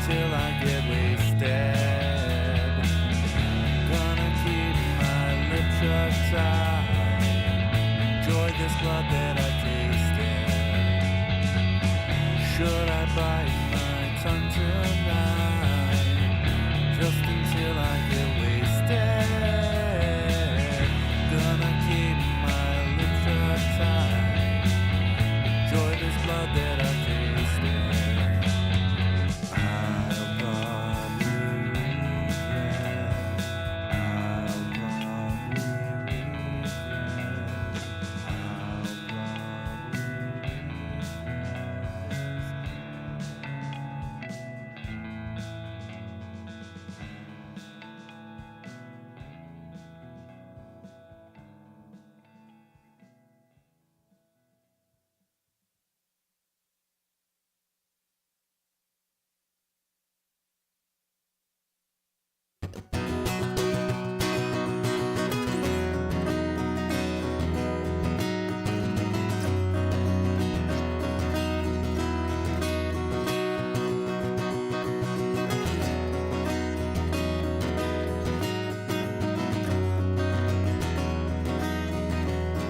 till I get wasted. Gonna keep my lips shut tight. Enjoy this blood that I tasted. Should I bite my tongue tonight? Just until I get wasted. Gonna keep my lips shut tight. Enjoy this blood that I tasted. I'll probably regret. I'll probably regret. I'll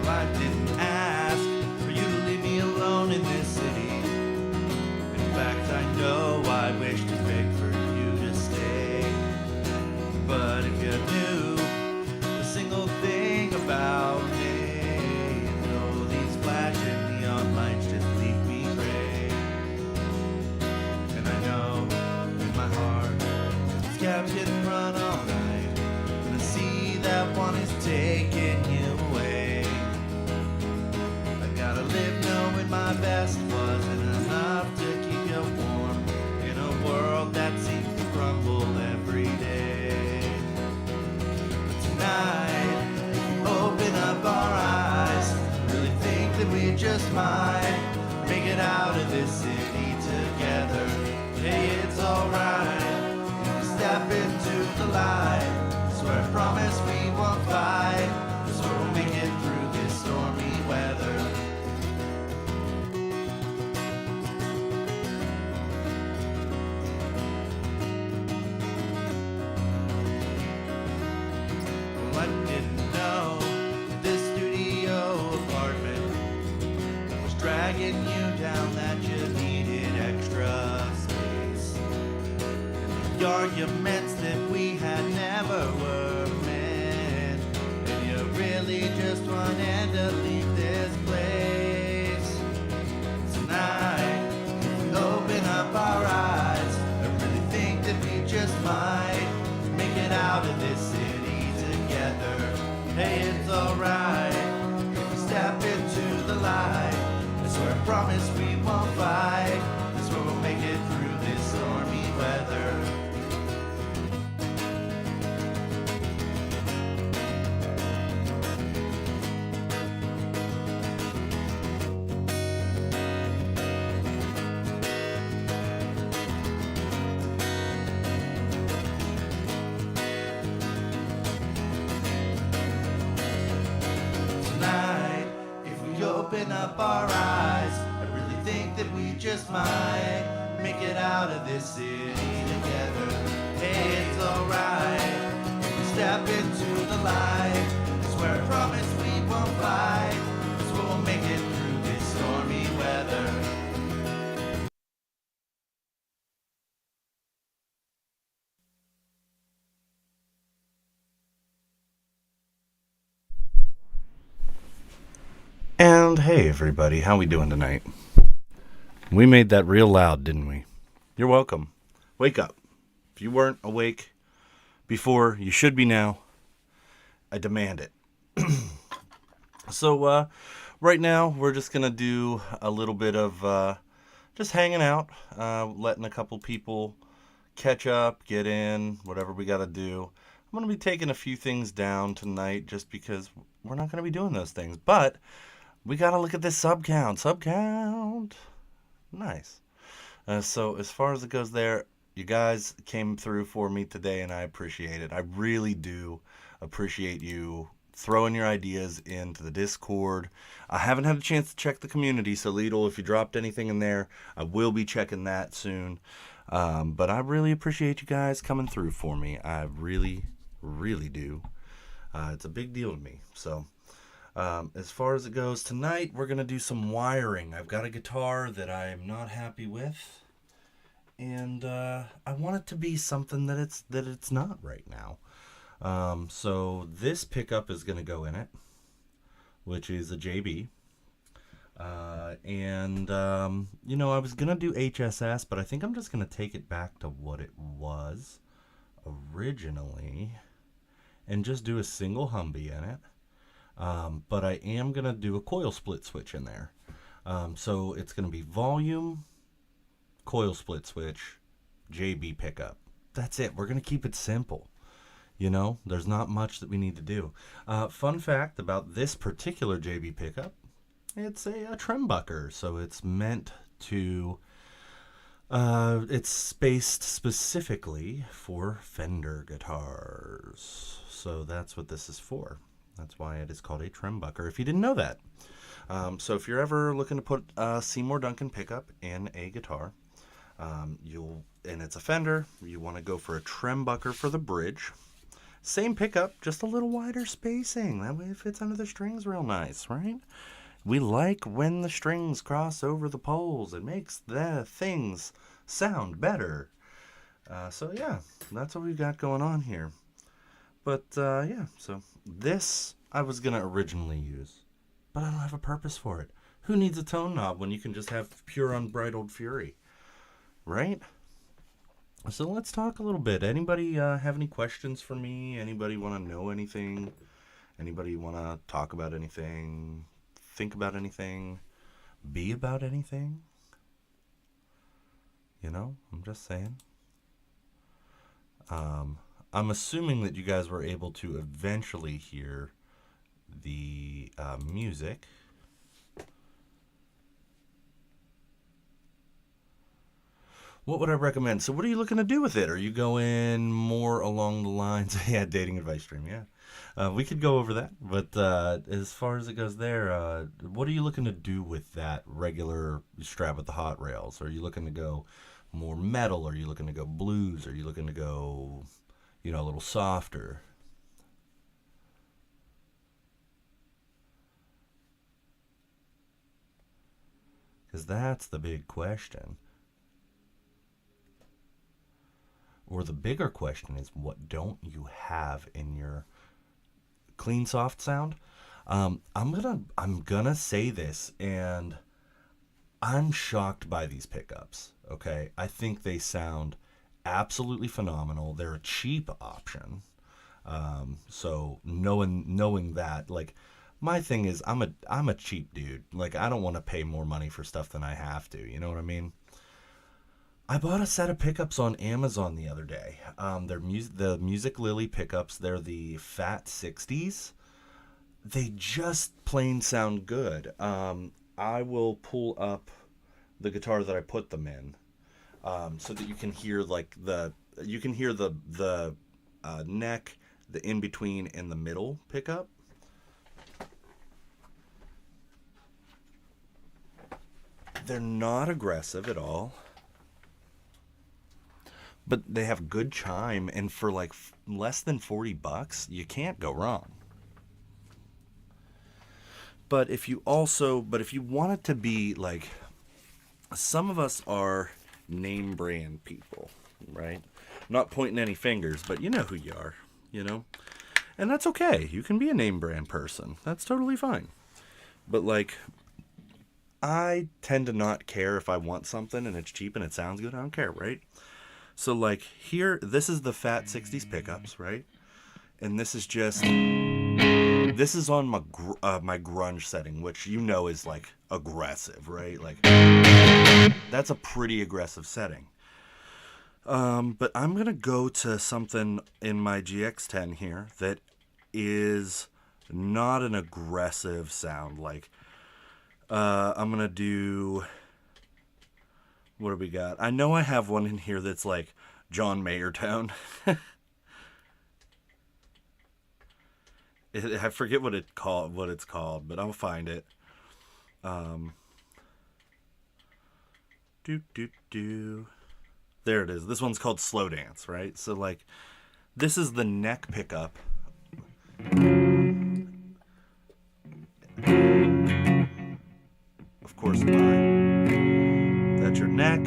I didn't ask for you to leave me alone in this city. In fact, I know I wish to beg for you to stay. But if you knew a single thing about me, you know these flashing neon lights just leave me gray. And I know in my heart these cabs hit and run all night, and I see that one is taking you away. Gotta live knowing my best wasn't enough to keep you warm in a world that seems to crumble every day. But tonight, open up our eyes. Really think that we just might make it out of this city together. Hey, it's alright if we step into the light. Swear I promise we won't fight. Swear we'll make it through this stormy weather. I didn't know this studio apartment was dragging you down, that you needed extra space. And the arguments that we had never were meant. And you really just wanted to leave this place. Tonight, if we open up our eyes, I really think that we just might make it out of this city together. Hey, it's alright if we step into the light. I swear I promise we won't fight. I swear we'll make it through this stormy weather. Tonight, if we open up our eyes, I really think that we just might make it out of this city together. Hey, it's alright if we step into the light. I swear I promise we won't fight. I swear we'll make it through this stormy weather. And hey everybody, how we doing tonight? We made that real loud, didn't we? You're welcome. Wake up. If you weren't awake before, you should be now. I demand it. So right now we're just gonna do a little bit of just hanging out, letting a couple people catch up, get in, whatever we gotta do. I'm gonna be taking a few things down tonight just because we're not gonna be doing those things, but we gotta look at this sub count. Nice. So as far as it goes there, you guys came through for me today, and I appreciate it. I really do appreciate you throwing your ideas into the Discord. I haven't had a chance to check the community, so Lidl, if you dropped anything in there, I will be checking that soon. But I really appreciate you guys coming through for me. I really, really do. It's a big deal to me. So, as far as it goes, tonight we're going to do some wiring. I've got a guitar that I'm not happy with. And I want it to be something that it's not right now. So this pickup is going to go in it, which is a JB. I was going to do HSS, but I think I'm just going to take it back to what it was originally and just do a single Humvee in it. But I am going to do a coil split switch in there. So it's going to be volume, coil split switch, JB pickup. That's it. We're going to keep it simple. There's not much that we need to do. Fun fact about this particular JB pickup, it's a trembucker, so it's meant to, it's spaced specifically for Fender guitars. So that's what this is for. That's why it is called a trembucker, if you didn't know that. So if you're ever looking to put a Seymour Duncan pickup in a guitar, and it's a Fender, you want to go for a trembucker for the bridge. Same pickup, just a little wider spacing. That way it fits under the strings real nice, right? We like when the strings cross over the poles. It makes the things sound better. So yeah, that's what we've got going on here. But so this I was going to originally use, but I don't have a purpose for it. Who needs a tone knob when you can just have pure unbridled fury, right? So let's talk a little bit. Anybody have any questions for me? Anybody want to know anything? Anybody want to talk about anything? Think about anything? Be about anything? I'm just saying. I'm assuming that you guys were able to eventually hear the music. What would I recommend? So what are you looking to do with it? Are you going more along the lines... yeah, dating advice stream, yeah. We could go over that. But as far as it goes there, what are you looking to do with that regular strap with the hot rails? Are you looking to go more metal? Are you looking to go blues? Are you looking to go, a little softer? Because that's the big question. Or the bigger question is, what don't you have in your clean soft sound? I'm gonna say this, and I'm shocked by these pickups. Okay, I think they sound absolutely phenomenal. They're a cheap option. So knowing that, like, my thing is, I'm a cheap dude. Like, I don't want to pay more money for stuff than I have to. You know what I mean? I bought a set of pickups on Amazon the other day. The Music Lily pickups. They're the Fat 60s. They just plain sound good. I will pull up the guitar that I put them in, so that you can hear the neck, the in between, and the middle pickup. They're not aggressive at all, but they have good chime, and for like less than $40, you can't go wrong. But if you want it to be like, some of us are name brand people, right? Not pointing any fingers, but you know who you are, and that's okay. You can be a name brand person. That's totally fine. But like, I tend to not care if I want something and it's cheap and it sounds good. I don't care, right? So like here, this is the Fat 60s pickups, right? And this is on my grunge setting, which is like aggressive, right? Like, that's a pretty aggressive setting. But I'm gonna go to something in my GX10 here that is not an aggressive sound. Like, I'm gonna do... what do we got? I know I have one in here that's like John Mayer tone. I forget what it's called, but I'll find it. Do do do. There it is. This one's called Slow Dance, right? So, like, this is the neck pickup. Of course, that's your neck.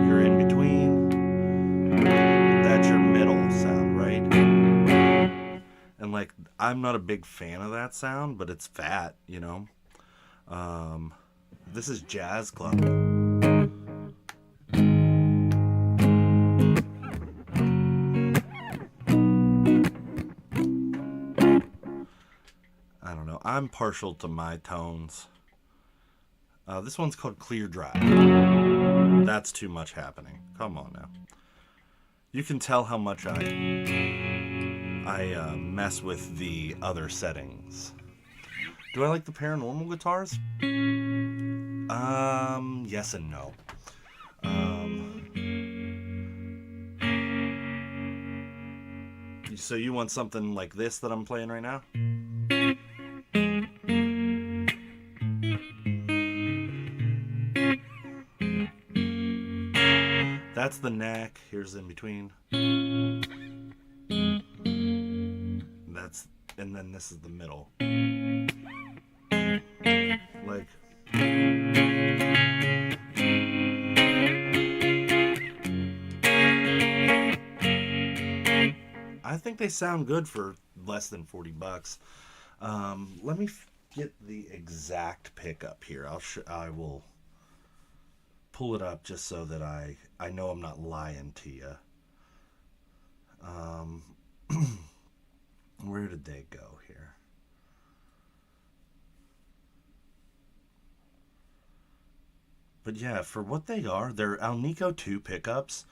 You're in between. That's your middle sound, right? And, like, I'm not a big fan of that sound, but it's fat, you know? This is Jazz Club. I don't know. I'm partial to my tones. This one's called Clear Drive. That's too much happening. Come on now. You can tell how much I mess with the other settings. Do I like the paranormal guitars? Yes and no. So you want something like this that I'm playing right now? That's the neck. Here's in between. And then this is the middle. Like, I think they sound good for less than $40. Let me get the exact pickup here. I will pull it up just so that I know I'm not lying to you. Where did they go here? But yeah, for what they are, they're Alnico 2 pickups.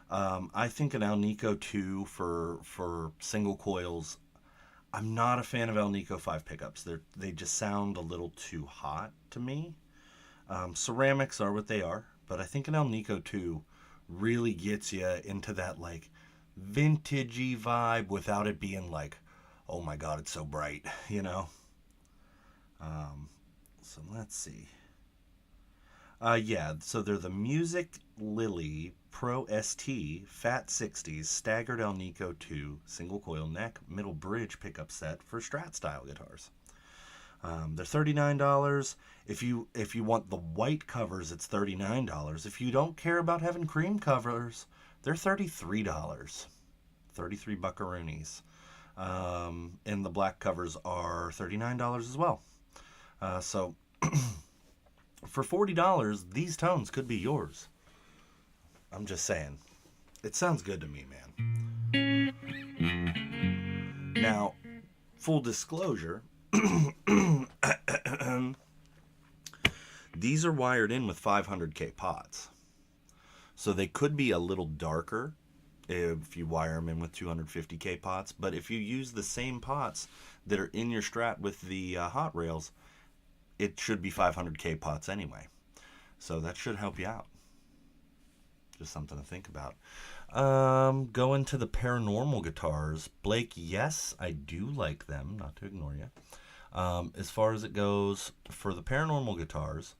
I think an Alnico 2 for single coils. I'm not a fan of Alnico 5 pickups. They just sound a little too hot to me. Ceramics are what they are, but I think an Alnico 2 really gets you into that like vintagey vibe without it being like, oh my god, it's so bright, you know? So let's see. Yeah, so they're the Music Lily Pro ST Fat 60s Staggered Alnico 2 single coil neck middle bridge pickup set for Strat style guitars. They're $39. If you want the white covers, it's $39. If you don't care about having cream covers, they're $33. 33 buckaroonies. And the black covers are $39 as well. So for $40, these tones could be yours. I'm just saying. It sounds good to me, man. Now, full disclosure, these are wired in with 500K pots. So they could be a little darker if you wire them in with 250K pots. But if you use the same pots that are in your Strat with the hot rails, it should be 500K pots anyway. So that should help you out. Just something to think about. Going to the paranormal guitars. Blake, yes, I do like them. Not to ignore you. As far as it goes, for the paranormal guitars,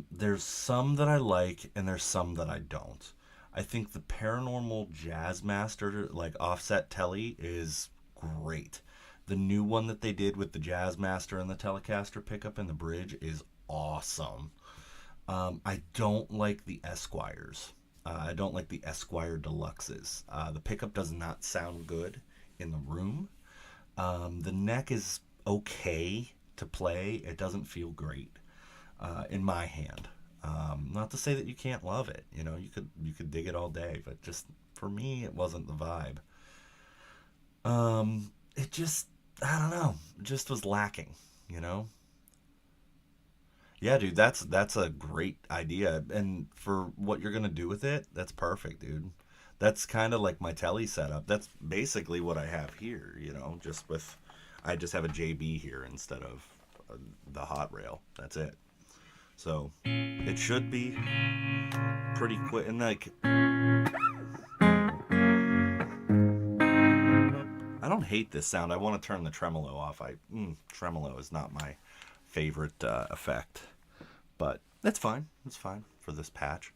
there's some that I like and there's some that I don't. I think the paranormal Jazzmaster, like offset telly, is great. The new one that they did with the Jazzmaster and the Telecaster pickup and the bridge is awesome. I don't like the Esquires. I don't like the Esquire Deluxes. The pickup does not sound good in the room. The neck is okay to play. It doesn't feel great in my hand. Not to say that you can't love it. You know, you could dig it all day, but just for me, it wasn't the vibe. It just, I don't know, it just was lacking. You know. Yeah, dude, that's a great idea, and for what you're gonna do with it, that's perfect, dude. That's kind of like my telly setup. That's basically what I have here, you know, I just have a JB here instead of the hot rail. That's it. So it should be pretty quick, and like, I don't hate this sound. I want to turn the tremolo off. Tremolo is not my favorite effect, but that's fine. It's fine for this patch.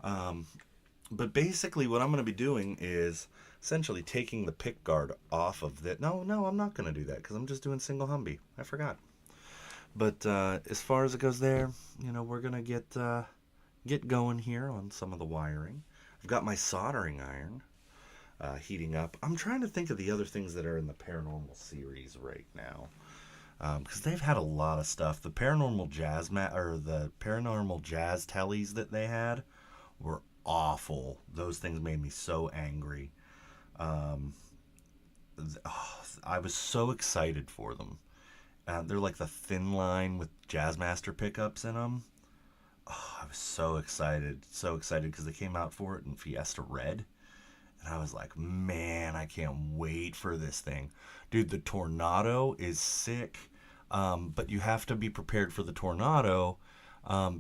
But basically, what I'm going to be doing is essentially taking the pick guard off of that. No, I'm not going to do that because I'm just doing single Humvee. I forgot. But as far as it goes there, we're going to get going here on some of the wiring. I've got my soldering iron heating up. I'm trying to think of the other things that are in the paranormal series right now. Because they've had a lot of stuff. The paranormal jazz the paranormal jazz tellies that they had were awful. Those things made me so angry. I was so excited for them. They're like the thin line with Jazzmaster pickups in them. Oh, I was so excited because they came out for it in Fiesta Red. And I was like, man, I can't wait for this thing. Dude, the Tornado is sick. But you have to be prepared for the Tornado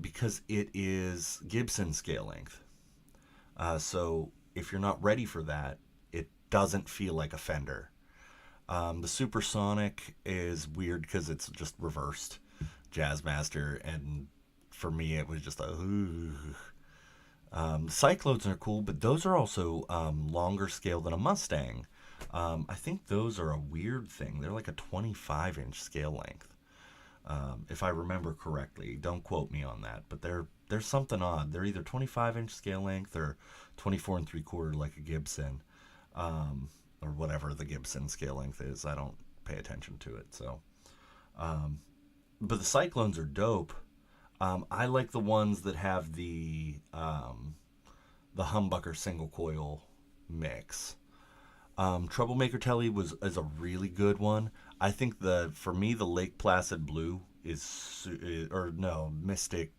because it is Gibson scale length. So if you're not ready for that, it doesn't feel like a Fender. The Supersonic is weird because it's just reversed Jazzmaster, and for me it was just a Cyclones are cool, but those are also longer scale than a Mustang. I think those are a weird thing. They're like a 25-inch scale length, if I remember correctly. Don't quote me on that, but they're something odd. They're either 25-inch scale length or 24 3/4 like a Gibson, or whatever the Gibson scale length is. I don't pay attention to it. So, but the Cyclones are dope. I like the ones that have the humbucker single coil mix. Troublemaker Telly is a really good one. I think for me the Lake Placid Blue Mystic.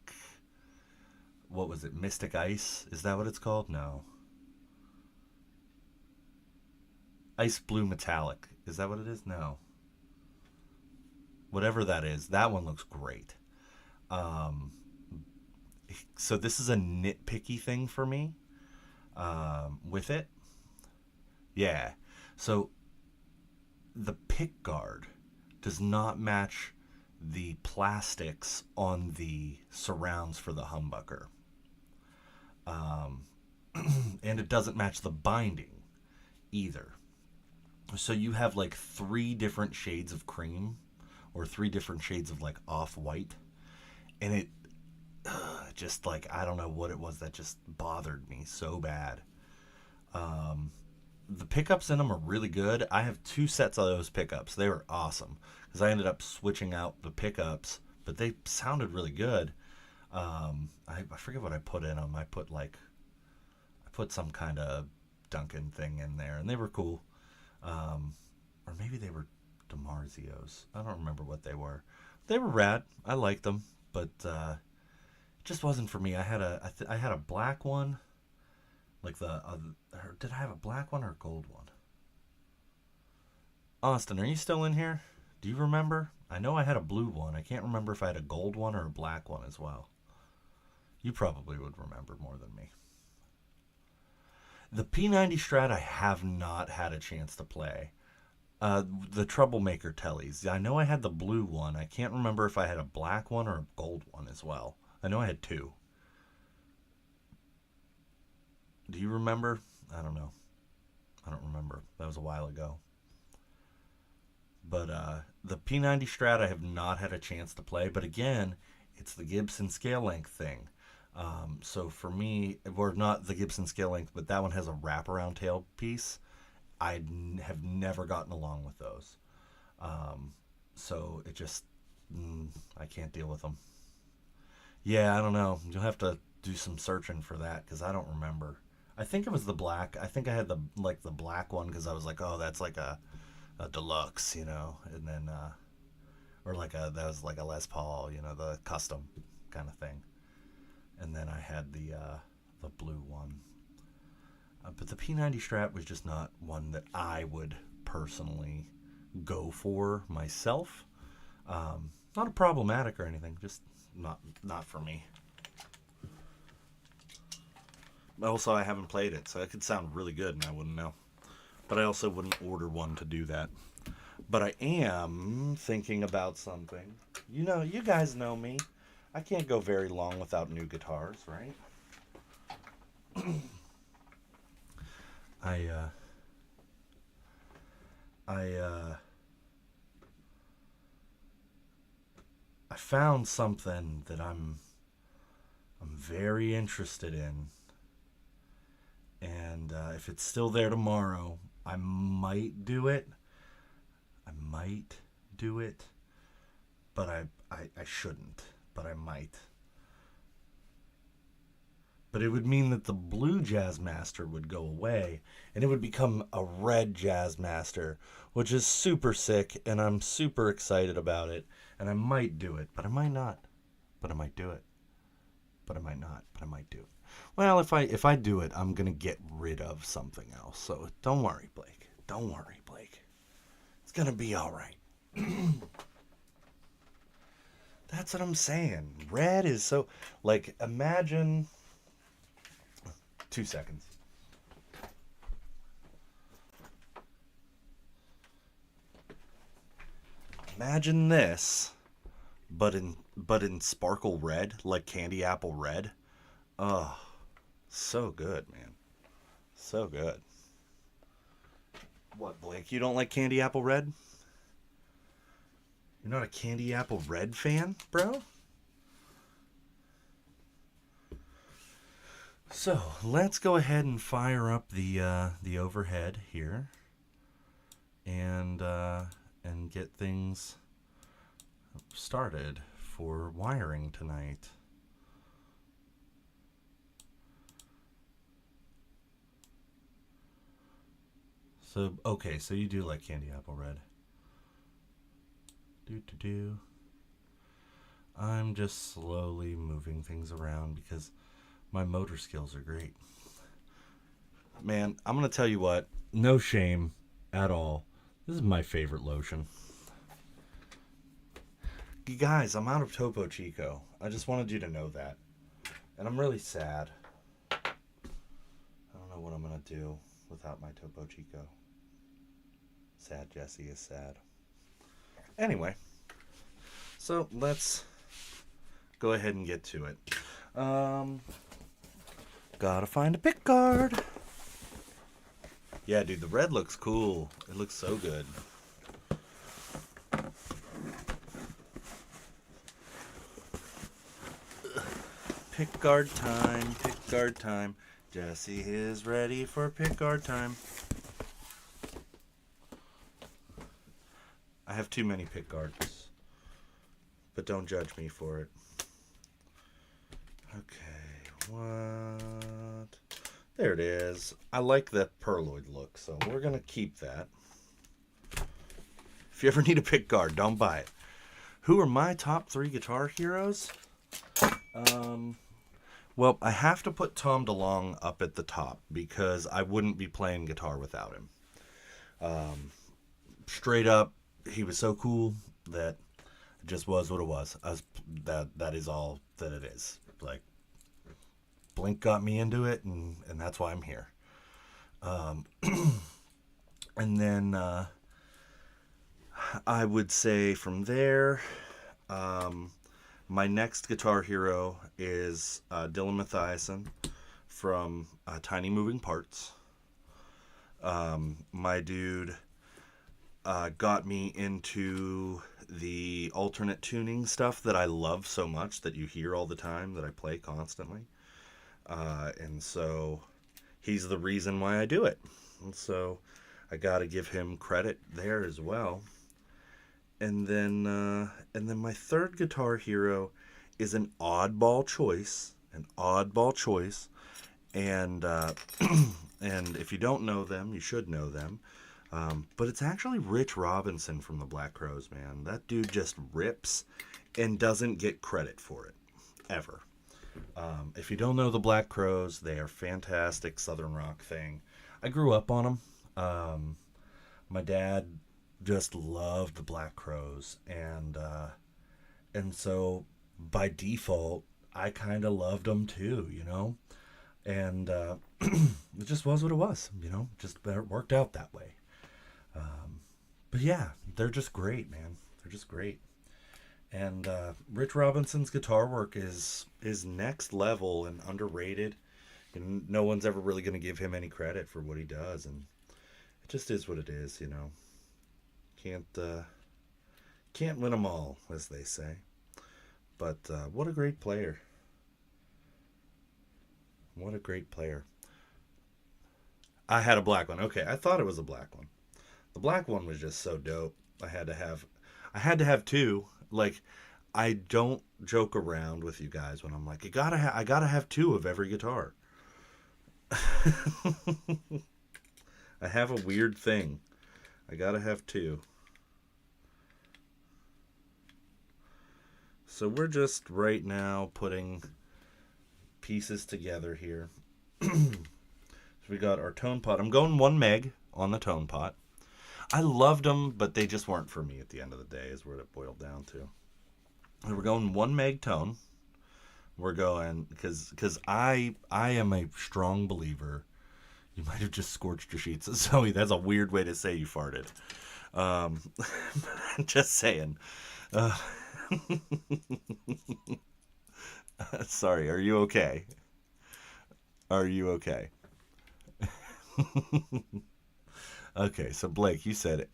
What was it? Mystic Ice? Is that what it's called? No. Ice Blue Metallic. Is that what it is? No. Whatever that is, that one looks great. So this is a nitpicky thing for me with it. Yeah. So the pick guard does not match the plastics on the surrounds for the humbucker. And it doesn't match the binding either. So you have like 3 different shades of cream or 3 different shades of like off-white. And it just like, I don't know what it was that just bothered me so bad. The pickups in them are really good. I have 2 sets of those pickups. They were awesome because I ended up switching out the pickups, but they sounded really good. I forget what I put in them. I put some kind of Duncan thing in there, and they were cool. Or maybe they were DiMarzios. I don't remember what they were. They were rad. I liked them, but it just wasn't for me. I had a black one. Like did I have a black one or a gold one? Austin, are you still in here? Do you remember? I know I had a blue one. I can't remember if I had a gold one or a black one as well. You probably would remember more than me. The P90 Strat I have not had a chance to play. The Troublemaker Tellies. I know I had the blue one. I can't remember if I had a black one or a gold one as well. I know I had 2. Do you remember? I don't know. I don't remember. That was a while ago. But the P90 Strat I have not had a chance to play. But again, it's the Gibson scale length thing. So for me, or not the Gibson scale length, but that one has a wraparound tail piece. I have never gotten along with those. So it just, I can't deal with them. Yeah, I don't know. You'll have to do some searching for that because I don't remember. I think it was the black. I think I had the black one because I was like, oh, that's like a deluxe, and then or that was like a Les Paul, the custom kind of thing. And then I had the blue one. But the P90 Strat was just not one that I would personally go for myself. Not a problematic or anything, just not for me. Also, I haven't played it, so it could sound really good and I wouldn't know. But I also wouldn't order one to do that. But I am thinking about something. You guys know me. I can't go very long without new guitars, right? I I found something that I'm very interested in, and if it's still there tomorrow, I might do it. I might do it, but I shouldn't. But I might. But it would mean that the blue Jazz Master would go away, and it would become a red Jazz Master, which is super sick, and I'm super excited about it. And I might do it, but I might not. But I might do it. But I might not. But I might do it. Well, if I do it, I'm gonna get rid of something else. So don't worry, Blake. Don't worry, Blake. It's gonna be all right. That's what I'm saying. Red is so, like, imagine. 2 seconds. Imagine this, but in sparkle red, like candy apple red. Oh, so good, man. So good. What, Blake? You don't like candy apple red? You're not a candy apple red fan, bro? So let's go ahead and fire up the overhead here, and get things started for wiring tonight. So okay, so you do like candy apple red. I'm just slowly moving things around because my motor skills are great. Man, I'm going to tell you what, no shame at all. This is my favorite lotion. You guys, I'm out of Topo Chico. I just wanted you to know that. And I'm really sad. I don't know what I'm going to do without my Topo Chico. Sad Jesse is sad. Anyway, so let's go ahead and get to it. Gotta find a pick guard. Yeah, dude, the red looks cool. It looks so good. Pick guard time, pick guard time. Jesse is ready for pick guard time. I have too many pick guards, but don't judge me for it. Okay, what? There it is. I like that perloid look, so we're going to keep that. If you ever need a pick guard, don't buy it. Who are my top 3 guitar heroes? Well, I have to put Tom DeLonge up at the top because I wouldn't be playing guitar without him. Straight up, he was so cool that it just was what it was. That is all that it is. Like, Blink got me into it, and that's why I'm here. And then I would say from there, my next guitar hero is Dylan Mathiasen from Tiny Moving Parts. My dude got me into the alternate tuning stuff that I love so much, that you hear all the time, that I play constantly. And so he's the reason why I do it. And so I got to give him credit there as well. And then my third guitar hero is an oddball choice. And and if you don't know them, you should know them. But it's actually Rich Robinson from the Black Crowes, man. That dude just rips and doesn't get credit for it, ever. If you don't know the Black Crowes, they are fantastic Southern rock thing. I grew up on them. My dad just loved the Black Crowes, and so by default, I kind of loved them too, you know. And it just was what it was, you know. Just worked out that way. But yeah, they're just great, man. They're just great. And Rich Robinson's guitar work is next level and underrated. And no one's ever really going to give him any credit for what he does, and it just is what it is, you know. Can't win them all, as they say. But what a great player! What a great player! I had a black one. Okay, I thought it was a black one. The black one was just so dope. I had to have two. Like, I don't joke around with you guys when I'm like, I gotta have two of every guitar. I have a weird thing. I gotta have two. So we're just right now putting pieces together here. So we got our tone pot. I'm going 1 meg on the tone pot. I loved them, but they just weren't for me at the end of the day, is what it boiled down to. And we're going 1 meg tone. We're going, because I am a strong believer. You might have just scorched your sheets. Zoe, that's a weird way to say you farted. Just saying. Sorry, are you okay? Are you okay? Okay, so Blake, you said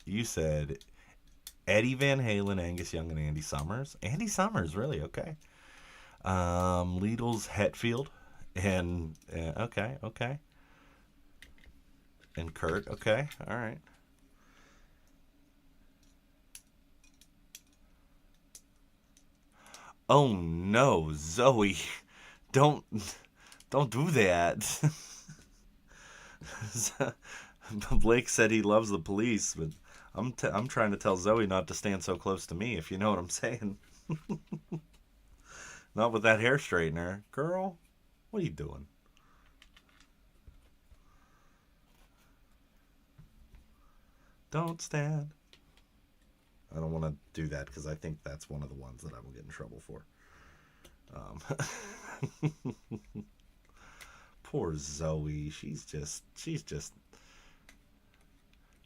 Eddie Van Halen, Angus Young, and Andy Summers. Andy Summers, really? Okay. Lidl's Hetfield, and okay. And Kurt, okay, all right. Oh no, Zoe, don't do that. Blake said he loves the police, but I'm trying to tell Zoe not to stand so close to me, if you know what I'm saying. Not with that hair straightener. Girl, what are you doing? Don't stand. I don't want to do that because I think that's one of the ones that I will get in trouble for. Poor Zoe. She's just.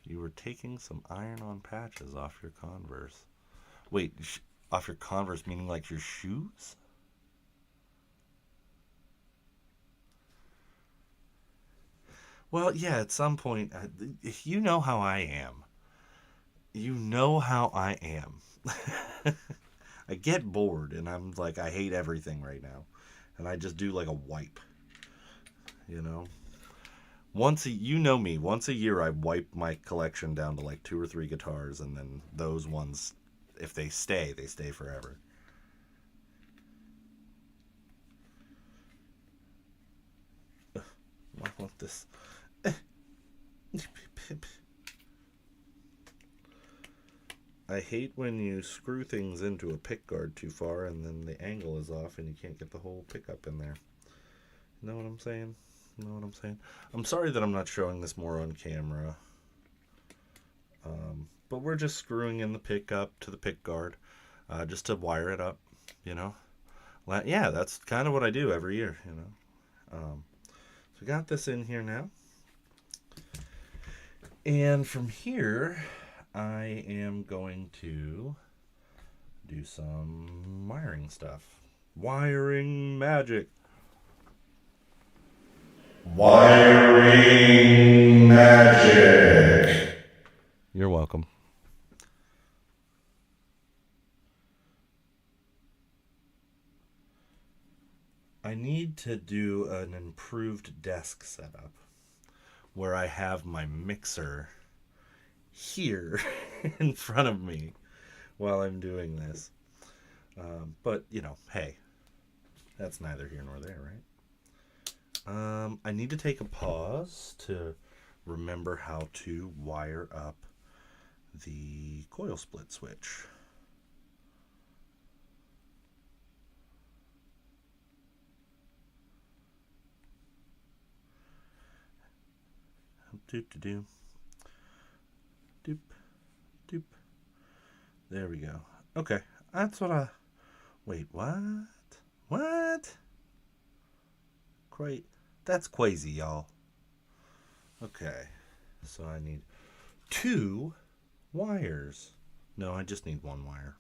You were taking some iron-on patches off your Converse. Wait, off your Converse meaning like your shoes? Well, yeah, at some point, you know how I am. You know how I am. I get bored and I'm like, I hate everything right now. And I just do like a wipe. You know? You know me, once a year I wipe my collection down to like 2 or 3 guitars, and then those ones, if they stay forever. I want this. I hate when you screw things into a pick guard too far and then the angle is off and you can't get the whole pickup in there. You know what I'm saying? I'm sorry that I'm not showing this more on camera. But we're just screwing in the pickup to the pick guard just to wire it up, you know? Yeah, that's kind of what I do every year, you know? So we got this in here now. And from here, I am going to do some wiring stuff. Wiring magic. Wiring magic. You're welcome. I need to do an improved desk setup where I have my mixer here in front of me while I'm doing this. But, you know, hey, that's neither here nor there, right? I need to take a pause to remember how to wire up the coil split switch. Doop. Doop. There we go. Okay, that's what Wait, what? What? That's crazy, y'all. Okay, so I need 2 wires. No, I just need 1 wire.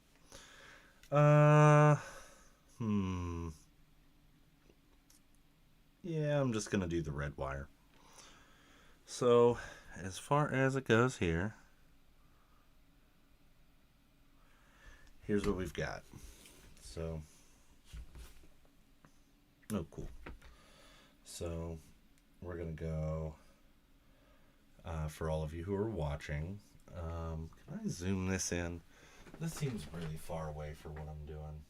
Yeah, I'm just going to do the red wire. So, as far as it goes here, here's what we've got. So, oh, cool. So, we're going to go, for all of you who are watching, can I zoom this in? This seems really far away for what I'm doing.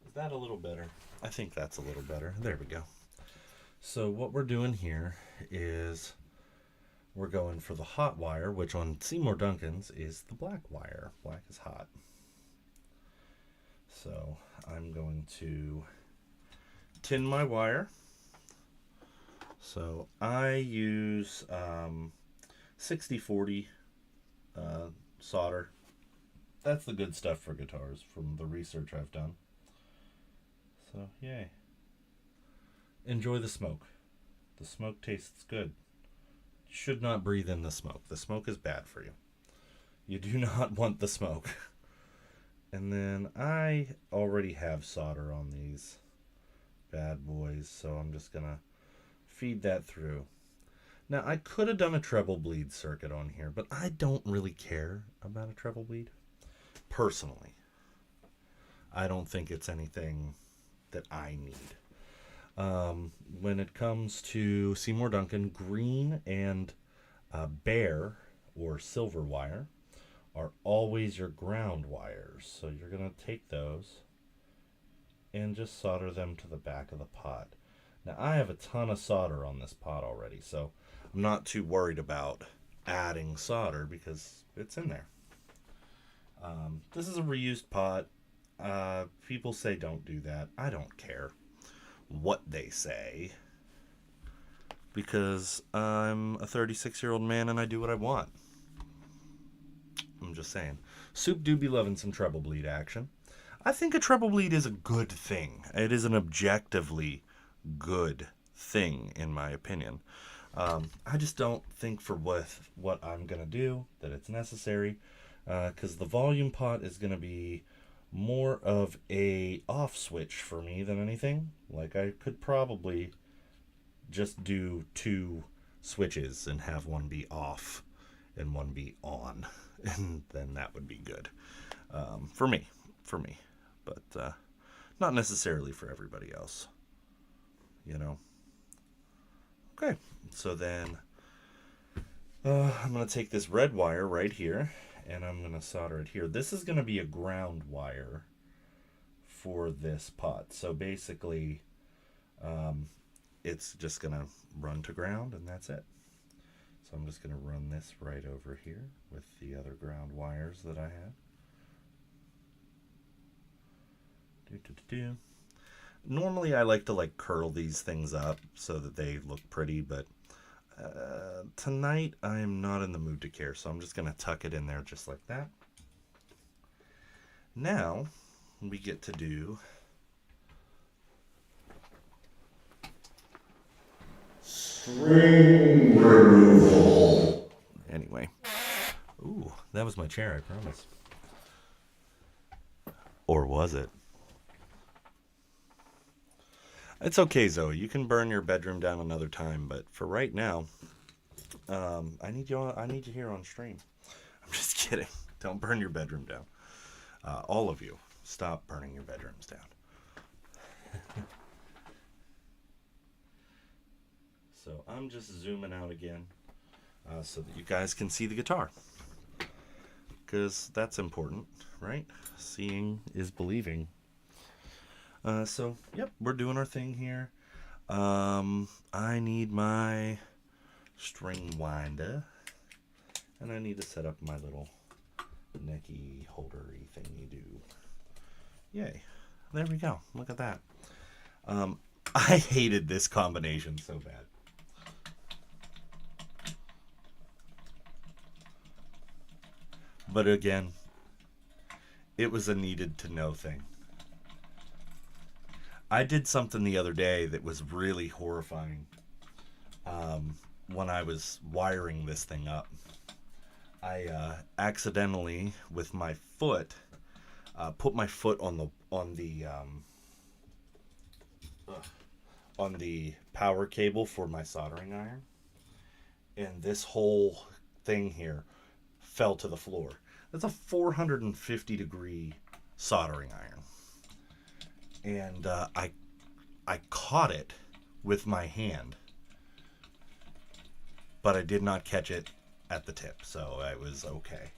Is that a little better? I think that's a little better. There we go. So what we're doing here is we're going for the hot wire, which on Seymour Duncan's is the black wire. Black is hot. So I'm going to tin my wire. So I use 60-40 solder. That's the good stuff for guitars from the research I've done. So, yay. Enjoy the smoke. The smoke tastes good. You should not breathe in the smoke. The smoke is bad for you. You do not want the smoke. And then I already have solder on these bad boys, so I'm just going to feed that through. Now, I could have done a treble bleed circuit on here, but I don't really care about a treble bleed. Personally. I don't think it's anything that I need. When it comes to Seymour Duncan, green and bare or silver wire are always your ground wires. So you're going to take those and just solder them to the back of the pot. Now I have a ton of solder on this pot already, so I'm not too worried about adding solder because it's in there. This is a reused pot. People say don't do that. I don't care what they say because I'm a 36-year-old man and I do what I want. I'm just saying. Soup do be loving some treble bleed action. I think a treble bleed is a good thing. It is an objectively good thing, in my opinion. I just don't think for what I'm going to do that it's necessary, because the volume pot is going to be more of a off switch for me than anything. Like, I could probably just do 2 switches and have one be off and one be on, and then that would be good for me, but not necessarily for everybody else, you know. Okay, so then I'm going to take this red wire right here and I'm going to solder it here. This is going to be a ground wire for this pot. So basically, it's just going to run to ground and that's it. So I'm just going to run this right over here with the other ground wires that I have. Normally I like to curl these things up so that they look pretty, but tonight I am not in the mood to care, so I'm just going to tuck it in there just like that. Now we get to do string removal. Anyway. Ooh, that was my chair, I promise. Or was it? It's okay, Zoe. You can burn your bedroom down another time, but for right now, I need you here on stream. I'm just kidding. Don't burn your bedroom down. All of you, stop burning your bedrooms down. So I'm just zooming out again so that you guys can see the guitar, because that's important, right? Seeing is believing. So, yep, we're doing our thing here. I need my string winder, and I need to set up my little necky holdery thing you do. Yay. There we go. Look at that. I hated this combination so bad. But again, it was a needed to know thing. I did something the other day that was really horrifying when I was wiring this thing up. I accidentally, with my foot, put my foot on the power cable for my soldering iron, and this whole thing here fell to the floor. That's a 450 degree soldering iron, and I caught it with my hand, but I did not catch it at the tip, so I was okay.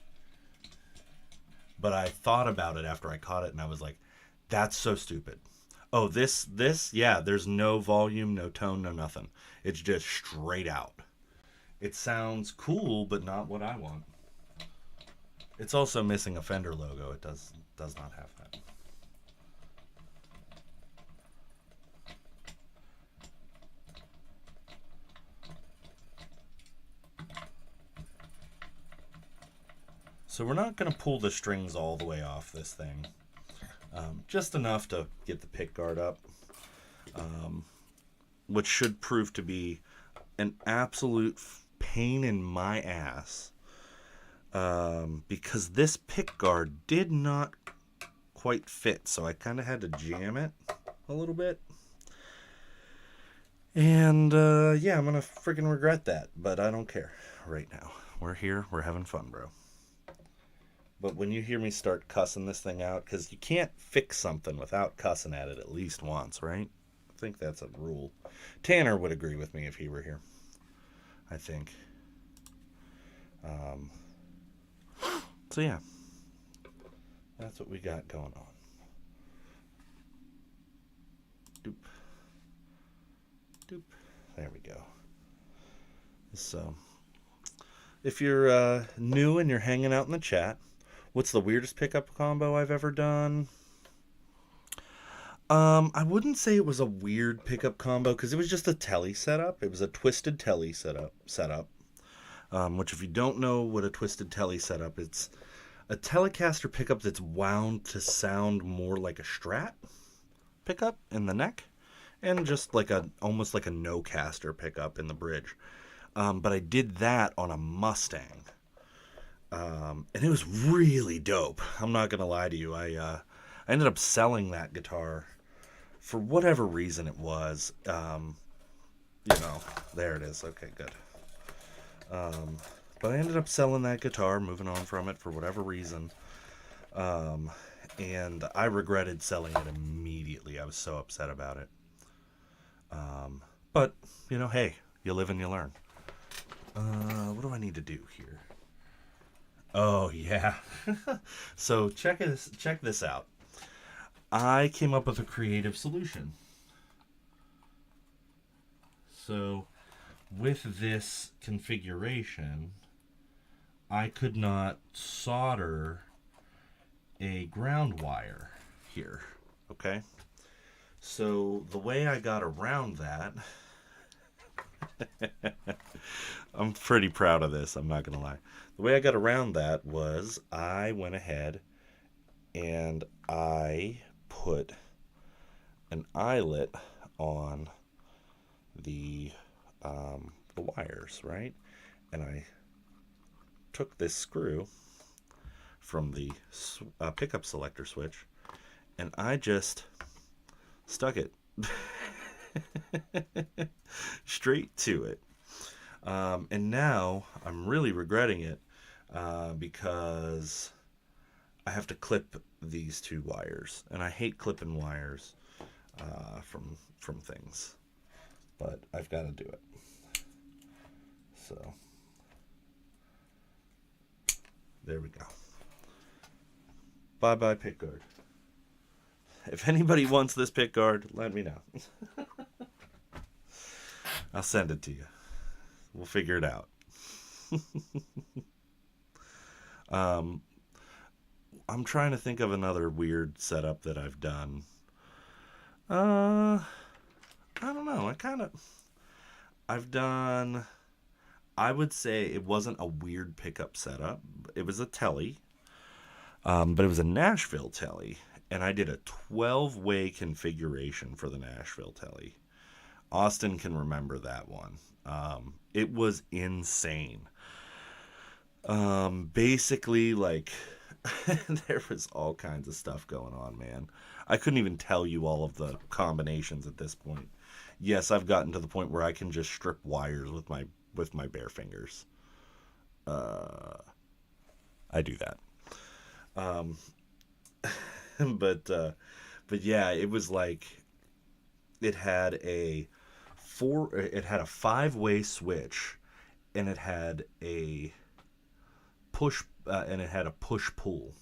But I thought about it after I caught it, and I was like, that's so stupid. Oh, this, yeah, there's no volume, no tone, no nothing. It's just straight out. It sounds cool, but not what I want. It's also missing a Fender logo. It does not have that. So we're not going to pull the strings all the way off this thing. Just enough to get the pick guard up. Which should prove to be an absolute pain in my ass. Because this pick guard did not quite fit. So I kind of had to jam it a little bit. And yeah, I'm going to freaking regret that. But I don't care right now. We're here. We're having fun, bro. But when you hear me start cussing this thing out, because you can't fix something without cussing at it at least once, right? I think that's a rule. Tanner would agree with me if he were here, I think. So yeah, that's what we got going on. Doop. Doop. There we go. So, if you're new and you're hanging out in the chat, what's the weirdest pickup combo I've ever done? I wouldn't say it was a weird pickup combo because it was just a telly setup. It was a twisted telly setup. Which, if you don't know what a twisted telly setup, it's a Telecaster pickup that's wound to sound more like a Strat pickup in the neck, and just like almost like a no-caster pickup in the bridge. But I did that on a Mustang. And it was really dope. I'm not going to lie to you. I ended up selling that guitar for whatever reason it was. There it is. Okay, good. But I ended up selling that guitar, moving on from it for whatever reason. And I regretted selling it immediately. I was so upset about it. But, hey, you live and you learn. What do I need to do here? Oh, yeah. So check this out. I came up with a creative solution. So with this configuration, I could not solder a ground wire here. Okay? So the way I got around that, I'm pretty proud of this, I'm not going to lie. The way I got around that was I went ahead and I put an eyelet on the wires, right? And I took this screw from the pickup selector switch and I just stuck it straight to it. And now I'm really regretting it because I have to clip these two wires, and I hate clipping wires from things, but I've got to do it. So there we go. Bye bye pickguard. If anybody wants this pickguard, let me know. I'll send it to you. We'll figure it out. I'm trying to think of another weird setup that I've done. I don't know. I would say it wasn't a weird pickup setup. It was a telly. But it was a Nashville telly. And I did a 12-way configuration for the Nashville telly. Austin can remember that one. It was insane. Basically, like, There was all kinds of stuff going on, man. I couldn't even tell you all of the combinations at this point. Yes, I've gotten to the point where I can just strip wires with my bare fingers. I do that. Um, but but yeah, it was like it had a 5-way switch, and it had a push pull.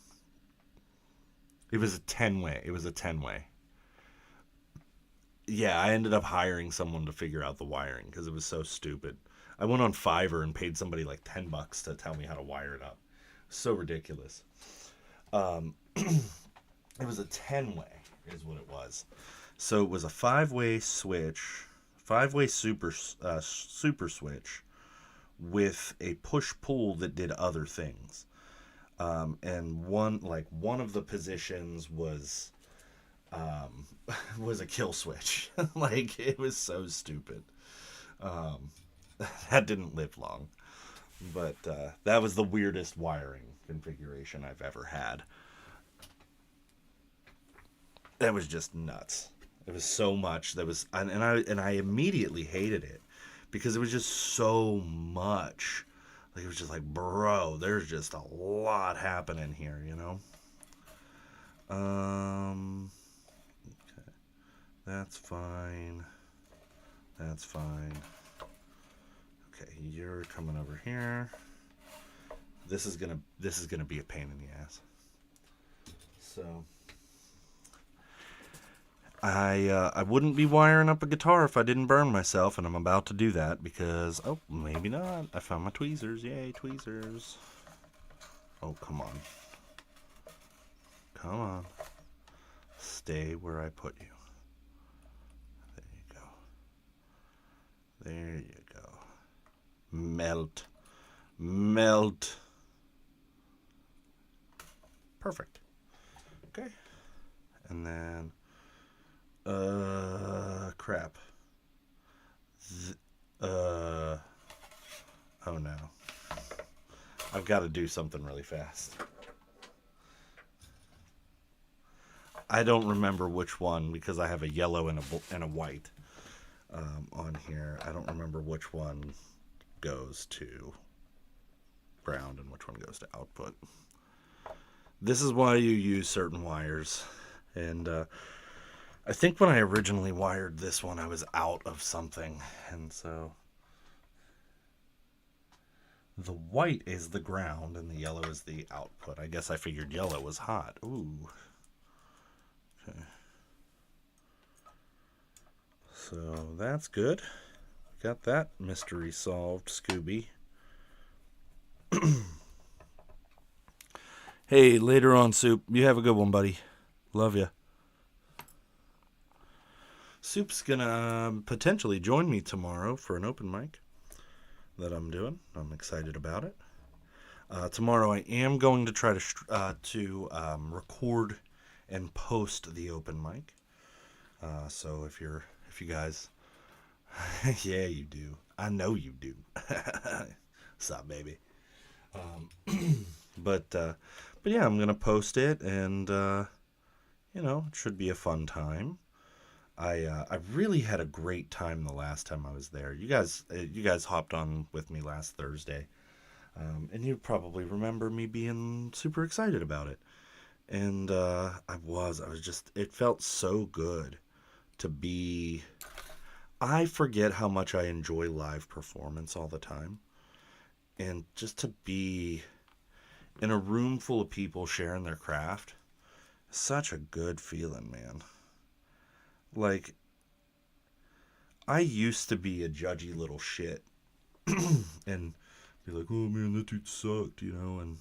It was a 10-way. It was a 10-way. Yeah, I ended up hiring someone to figure out the wiring because it was so stupid. I went on Fiverr and paid somebody like $10 to tell me how to wire it up. So ridiculous. Um, it was a 10-way, is what it was. So it was a 5-way switch, 5-way super switch with a push pull that did other things. And one of the positions was was a kill switch. Like, it was so stupid. Um, that didn't live long, but that was the weirdest wiring configuration I've ever had. That was just nuts. It was so much that was, and I immediately hated it because it was just so much. Like, it was just like, bro, there's just a lot happening here, you know. Okay. That's fine. That's fine. Okay, you're coming over here. This is gonna be a pain in the ass. So I wouldn't be wiring up a guitar if I didn't burn myself, and I'm about to do that because, oh, maybe not. I found my tweezers. Yay, tweezers. Oh, come on. Come on. Stay where I put you. There you go. There you go. Melt. Melt. Perfect. Okay. And then, crap. Oh no. I've got to do something really fast. I don't remember which one because I have a yellow and a white on here. I don't remember which one goes to ground and which one goes to output. This is why you use certain wires. And I think when I originally wired this one, I was out of something. And so the white is the ground and the yellow is the output. I guess I figured yellow was hot. Ooh. Okay. So that's good. Got that mystery solved, Scooby. Hey, later on, Soup. You have a good one, buddy. Love ya. Soup's gonna potentially join me tomorrow for an open mic that I'm doing. I'm excited about it. Tomorrow I am going to try to record and post the open mic. So if you guys, yeah, you do. I know you do. What's up, baby? But yeah, I'm gonna post it, and it should be a fun time. I really had a great time the last time I was there. You guys hopped on with me last Thursday, and you probably remember me being super excited about it. And I was just, it felt so good to be. I forget how much I enjoy live performance all the time, and just to be in a room full of people sharing their craft, such a good feeling, man. Like, I used to be a judgy little shit and be like, oh man, that dude sucked, and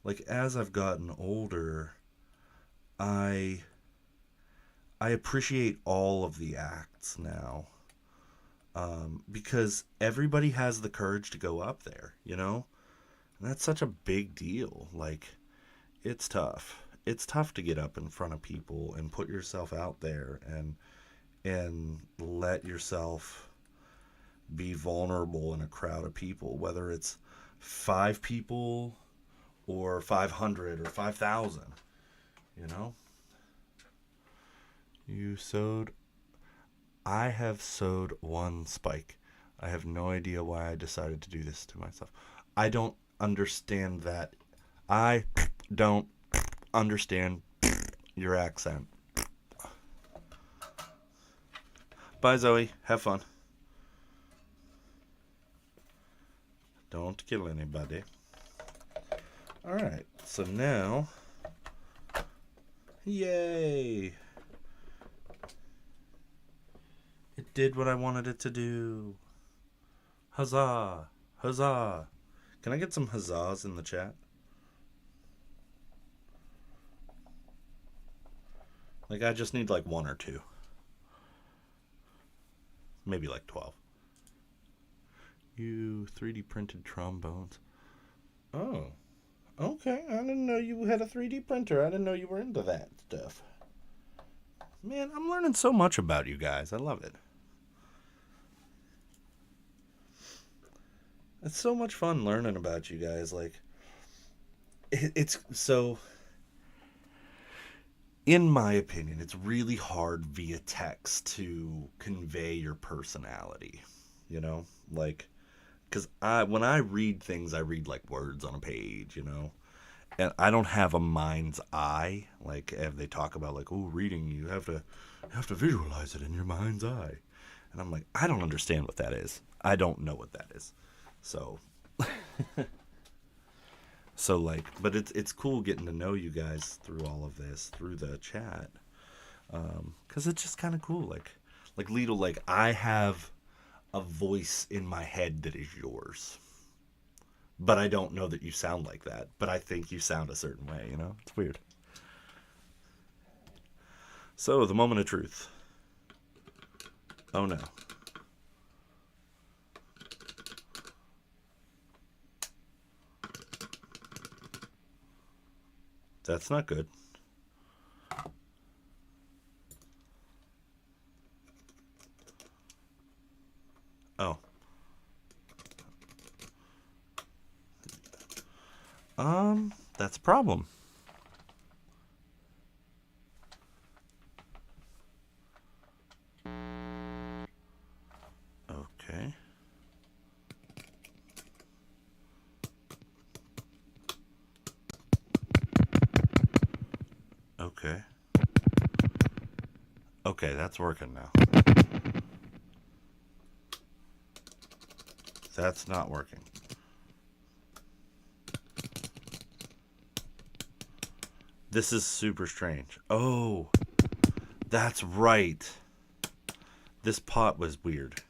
like, as I've gotten older, I appreciate all of the acts now, because everybody has the courage to go up there, and that's such a big deal. Like, it's tough. It's tough to get up in front of people and put yourself out there and let yourself be vulnerable in a crowd of people, whether it's 5 people or 500 or 5,000, you know? I have sewed one spike. I have no idea why I decided to do this to myself. I don't understand that. I don't understand your accent. Bye, Zoe. Have fun. Don't kill anybody. Alright, so now... Yay! It did what I wanted it to do. Huzzah! Huzzah! Can I get some huzzahs in the chat? Like, I just need like 1 or 2. Maybe like 12. You 3D printed trombones. Oh. Okay, I didn't know you had a 3D printer. I didn't know you were into that stuff. Man, I'm learning so much about you guys. I love it. It's so much fun learning about you guys. Like, it's so... In my opinion, it's really hard via text to convey your personality. You know? Like... Because when I read things, I read like words on a page, you know? And I don't have a mind's eye. Like, if they talk about like, oh, reading, you have to visualize it in your mind's eye. And I'm like, I don't understand what that is. I don't know what that is. So, but it's cool getting to know you guys through all of this, through the chat. Because it's just kind of cool. Like Lidl, like, I have a voice in my head that is yours, but I don't know that you sound like that, but I think you sound a certain way, you know? It's weird. So, the moment of truth. Oh no. That's not good. Oh. That's a problem. Okay. Okay. Okay, that's working now. That's not working. This is super strange. Oh, that's right. This pot was weird.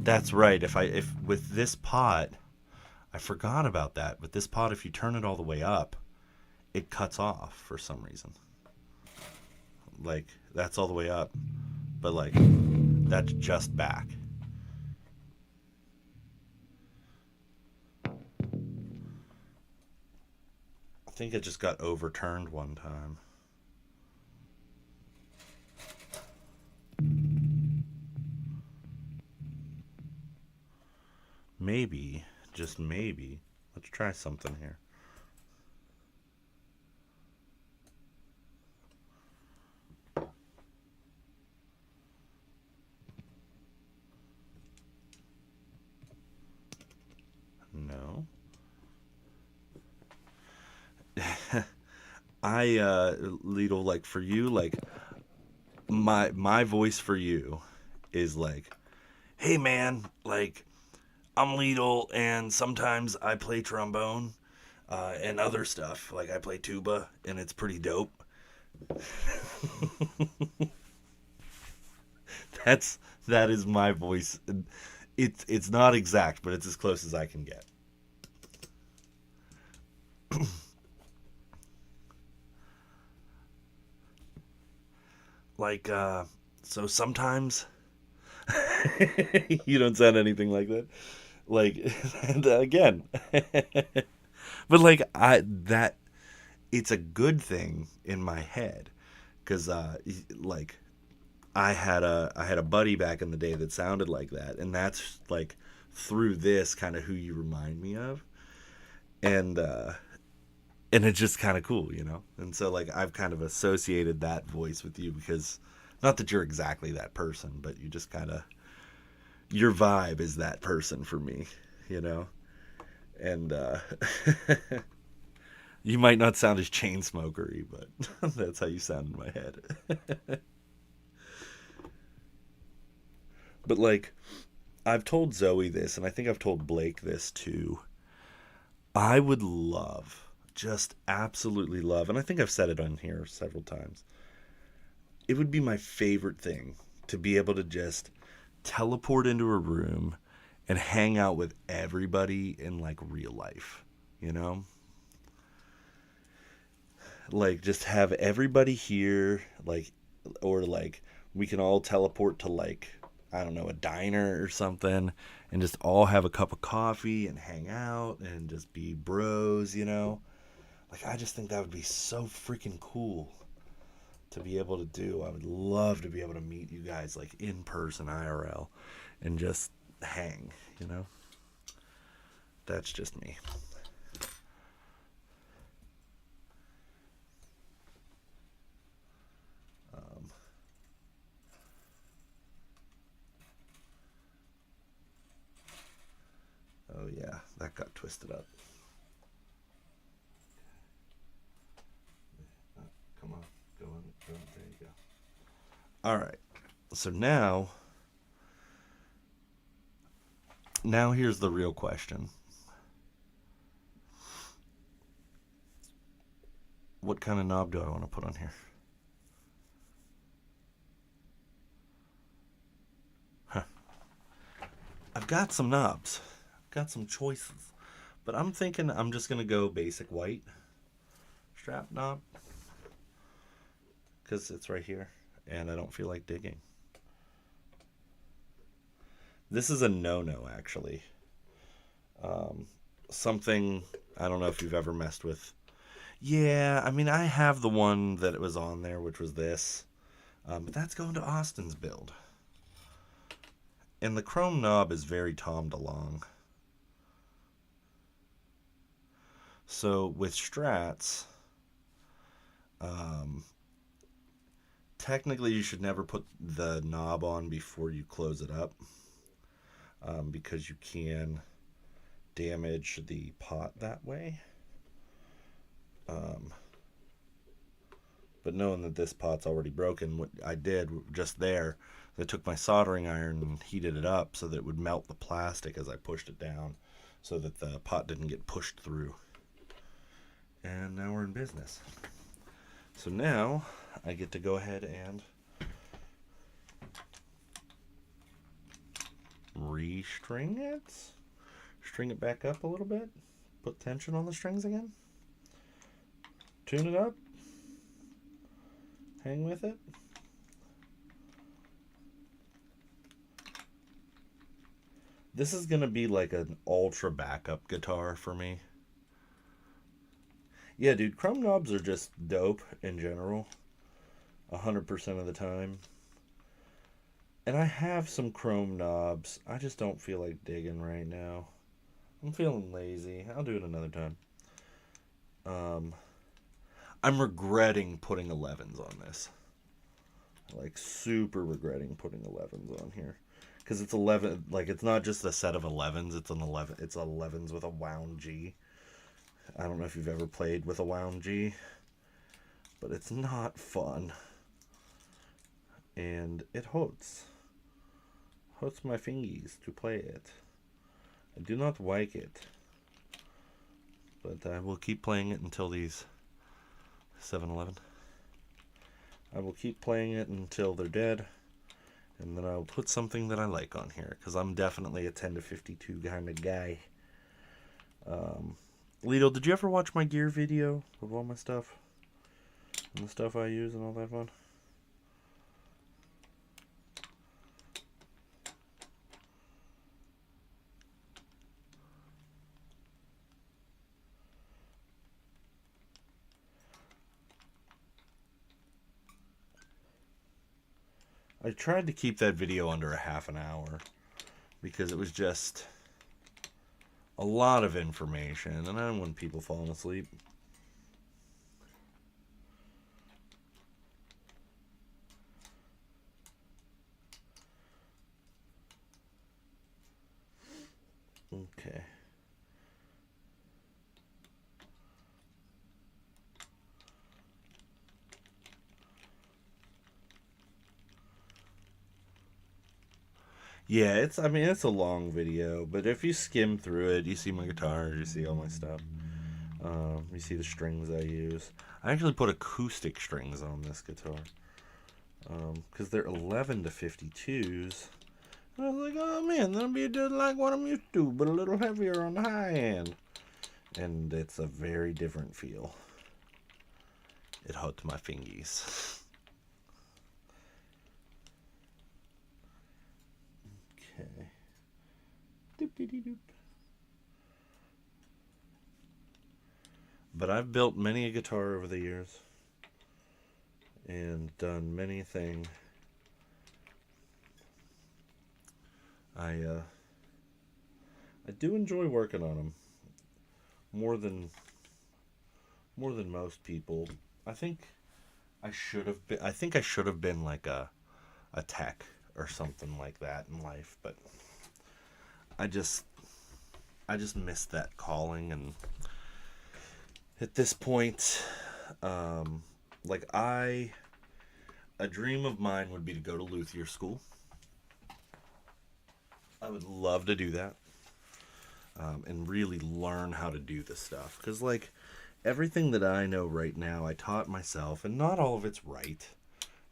That's right. If with this pot, I forgot about that. With this pot, if you turn it all the way up, it cuts off for some reason. Like, that's all the way up, but like, that's just back. I think it just got overturned one time. Maybe, just maybe, let's try something here. No. Lidl, like, for you, like, my voice for you is like, hey man, like, I'm Lidl, and sometimes I play trombone, and other stuff, like I play tuba, and it's pretty dope. That is my voice. It's not exact, but it's as close as I can get. Like, so sometimes you don't sound anything like that. Like, and again, but like, it's a good thing in my head, because like, I had a buddy back in the day that sounded like that, and that's like through this kind of who you remind me of, and and it's just kind of cool, you know. And so like I've kind of associated that voice with you because not that you're exactly that person, but you just kind of your vibe is that person for me, you know. And you might not sound as chain smokery, but that's how you sound in my head. But like I've told Zoe this, and I think I've told Blake this too. I would love, just absolutely love, and I think I've said it on here several times. It would be my favorite thing to be able to just teleport into a room and hang out with everybody in like real life, you know? Like just have everybody here, like, or like we can all teleport to like, I don't know, a diner or something and just all have a cup of coffee and hang out and just be bros, you know? Like I just think that would be so freaking cool to be able to do. I would love to be able to meet you guys like in person IRL and just hang, you know? That's just me. Um, oh yeah, that got twisted up. Come on, go on, go on. There you go. All right. So now here's the real question. What kind of knob do I want to put on here? Huh. I've got some knobs. I've got some choices. But I'm thinking I'm just going to go basic white strap knob because it's right here and I don't feel like digging. This is a no-no actually. Something I don't know if you've ever messed with. Yeah, I mean I have the one that it was on there, which was this, but that's going to Austin's build. And the chrome knob is very Tom DeLonge. So with Strats, um, technically you should never put the knob on before you close it up, because you can damage the pot that way. But knowing that this pot's already broken, what I did just there, I took my soldering iron and heated it up so that it would melt the plastic as I pushed it down so that the pot didn't get pushed through. And now we're in business. So now I get to go ahead and restring it. String it back up a little bit. Put tension on the strings again. Tune it up. Hang with it. This is going to be like an ultra backup guitar for me. Yeah, dude, chrome knobs are just dope in general. 100% of the time. And I have some chrome knobs. I just don't feel like digging right now. I'm feeling lazy. I'll do it another time. I'm regretting putting 11s on this. Like super regretting putting 11s on here. Because it's 11, like it's not just a set of 11s, it's an 11, it's 11s with a wound G. I don't know if you've ever played with a wound G, but it's not fun. And it hurts my fingies to play it. I do not like it, but I will keep playing it until these 7-Eleven. I will keep playing it until they're dead, and then I'll put something that I like on here, because I'm definitely a 10 to 52 kind of guy. Lido, did you ever watch my gear video of all my stuff? And the stuff I use and all that fun? I tried to keep that video under a half an hour because it was just a lot of information, and I don't want people falling asleep. Okay. Yeah, it's a long video, but if you skim through it, you see my guitars, you see all my stuff. You see the strings I use. I actually put acoustic strings on this guitar because they're 11 to 52s. And I was like, oh man, that'll be just like what I'm used to, but a little heavier on the high end. And it's a very different feel. It hurt my fingies. Okay. Doop-de-dee-doop. But I've built many a guitar over the years and done many things. I do enjoy working on them more than most people. I think I should have been like a tech or something like that in life, but I just missed that calling. And at this point, a dream of mine would be to go to luthier school. I would love to do that, and really learn how to do this stuff, because like everything that I know right now I taught myself, and not all of it's right.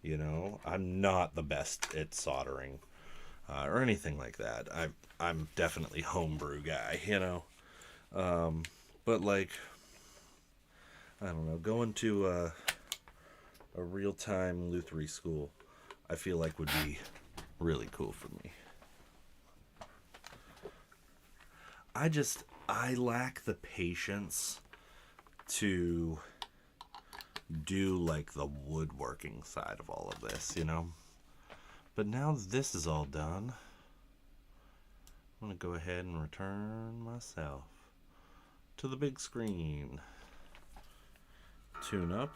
You know, I'm not the best at soldering or anything like that. I'm definitely homebrew guy, you know. But like, I don't know, going to a real-time lutherie school, I feel like would be really cool for me. I lack the patience to do like the woodworking side of all of this, you know. But now that this is all done, I'm gonna go ahead and return myself to the big screen. Tune up.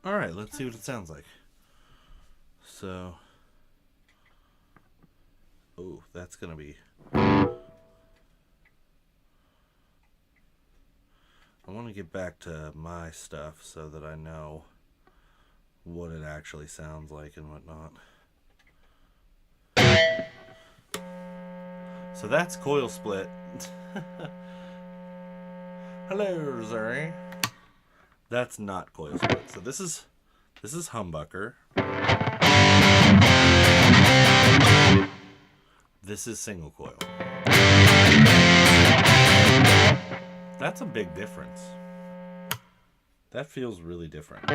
All right, let's see what it sounds like. So, oh, that's gonna be. I want to get back to my stuff so that I know what it actually sounds like and whatnot. So that's coil split. Hello, Zuri. That's not coil split. So this is humbucker. This is single coil. That's a big difference. That feels really different.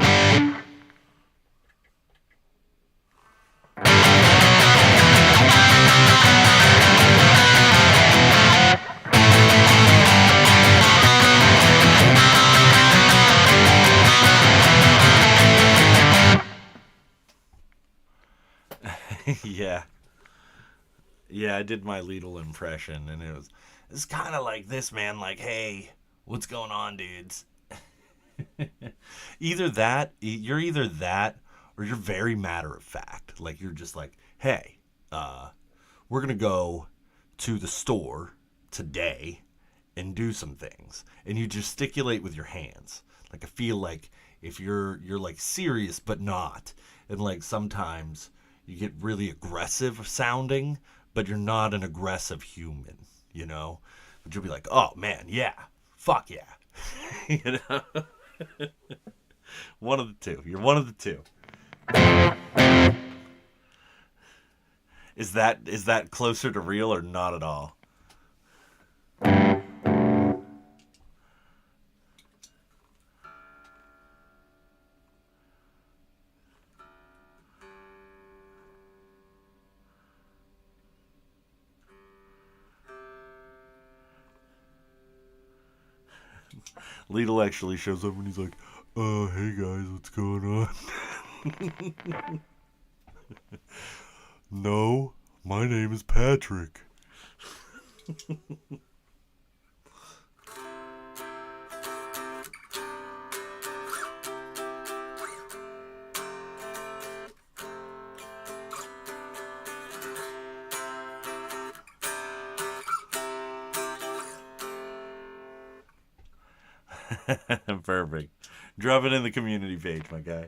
Yeah, I did my Lidl impression, and it's kind of like this, man. Like, hey, what's going on, dudes? you're either that, or you're very matter of fact. Like, you're just like, hey, we're going to go to the store today and do some things. And you gesticulate with your hands. Like, I feel like if you're like serious but not. And like sometimes you get really aggressive sounding, but you're not an aggressive human, you know? But you'll be like, oh man, yeah, fuck yeah. You know? One of the two. You're one of the two. Is that closer to real or not at all? Lidl actually shows up and he's like, hey guys, what's going on? No, my name is Patrick. Perfect. Drop it in the community page, my guy.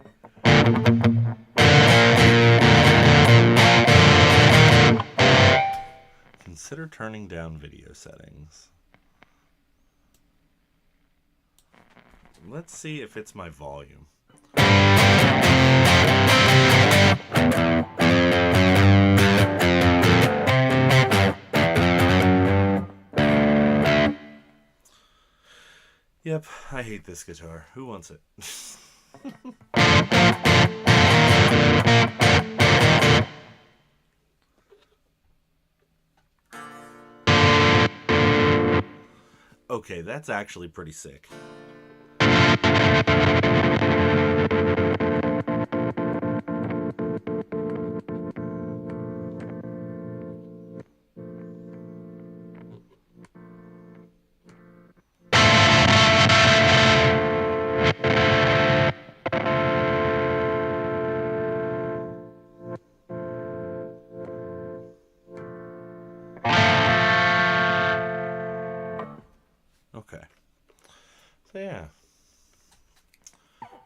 Consider turning down video settings. Let's see if it's my volume. Yep, I hate this guitar. Who wants it? Okay, that's actually pretty sick. Okay. So yeah.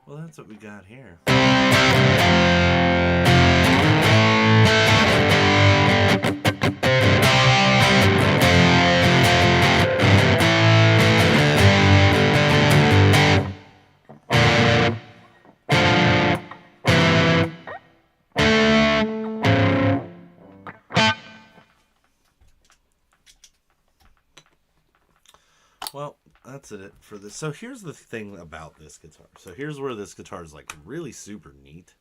Well, that's what we got here. Well, that's it for this. So here's the thing about this guitar. So here's where this guitar is like really super neat.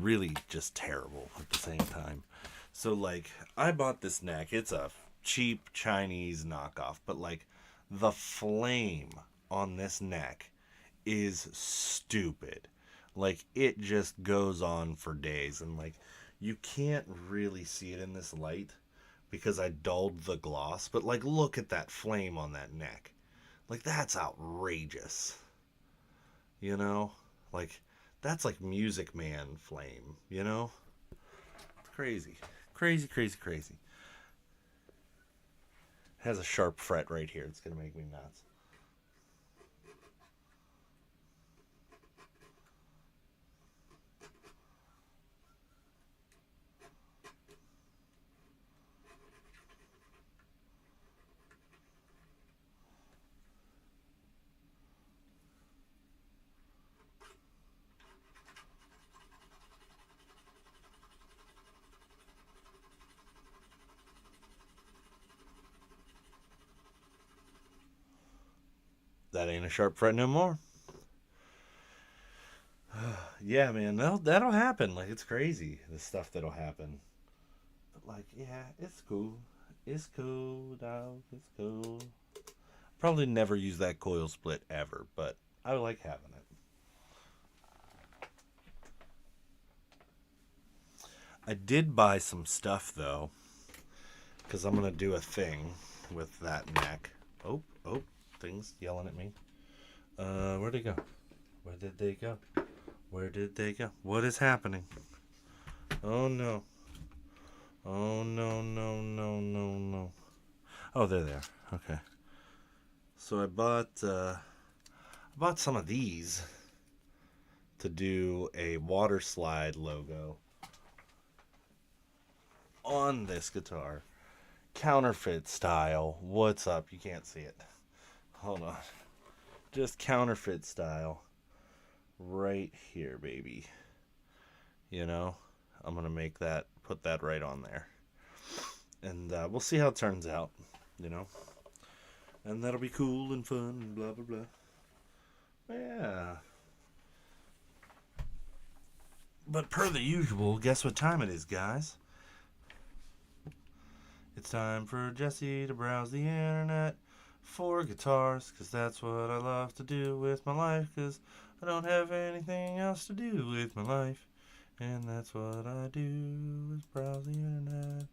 Really just terrible at the same time. So like I bought this neck. It's a cheap Chinese knockoff. But like the flame on this neck is stupid. Like it just goes on for days. And like you can't really see it in this light. Because I dulled the gloss, but like look at that flame on that neck. Like that's outrageous. You know? Like that's like Music Man flame, you know? It's crazy. Crazy, crazy, crazy. It has a sharp fret right here. It's going to make me nuts. That ain't a sharp fret no more. Yeah, man, that'll happen. Like, it's crazy, the stuff that'll happen. But, like, yeah, it's cool. It's cool, dog. It's cool. Probably never use that coil split ever, but I like having it. I did buy some stuff, though, because I'm going to do a thing with that neck. Oh, things yelling at me. Where'd they go? Where did they go? Where did they go? What is happening? Oh, no. Oh, no, no, no, no, no. Oh, they're there. Okay. So I bought some of these to do a water slide logo on this guitar. Counterfeit style. What's up? You can't see it. Hold on. Just counterfeit style. Right here, baby. You know? I'm going to put that right on there. And we'll see how it turns out, you know? And that'll be cool and fun and blah, blah, blah. Yeah. But per the usual, guess what time it is, guys? It's time for Jesse to browse the internet for guitars, 'cause that's what I love to do with my life, 'cause I don't have anything else to do with my life. And that's what I do, is browse the internet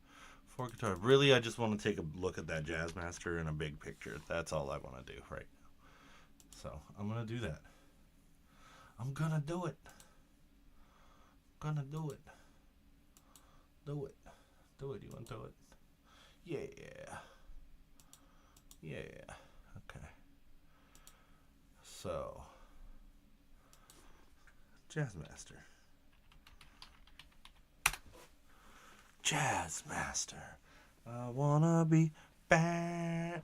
for guitar. Really, I just want to take a look at that Jazzmaster in a big picture. That's all I want to do right now. So, I'm going to do that. I'm going to do it. Gonna do it. Do it. Do it. You want to do it? Yeah. Yeah. Okay. So, Jazzmaster. Jazzmaster. I wanna be bad.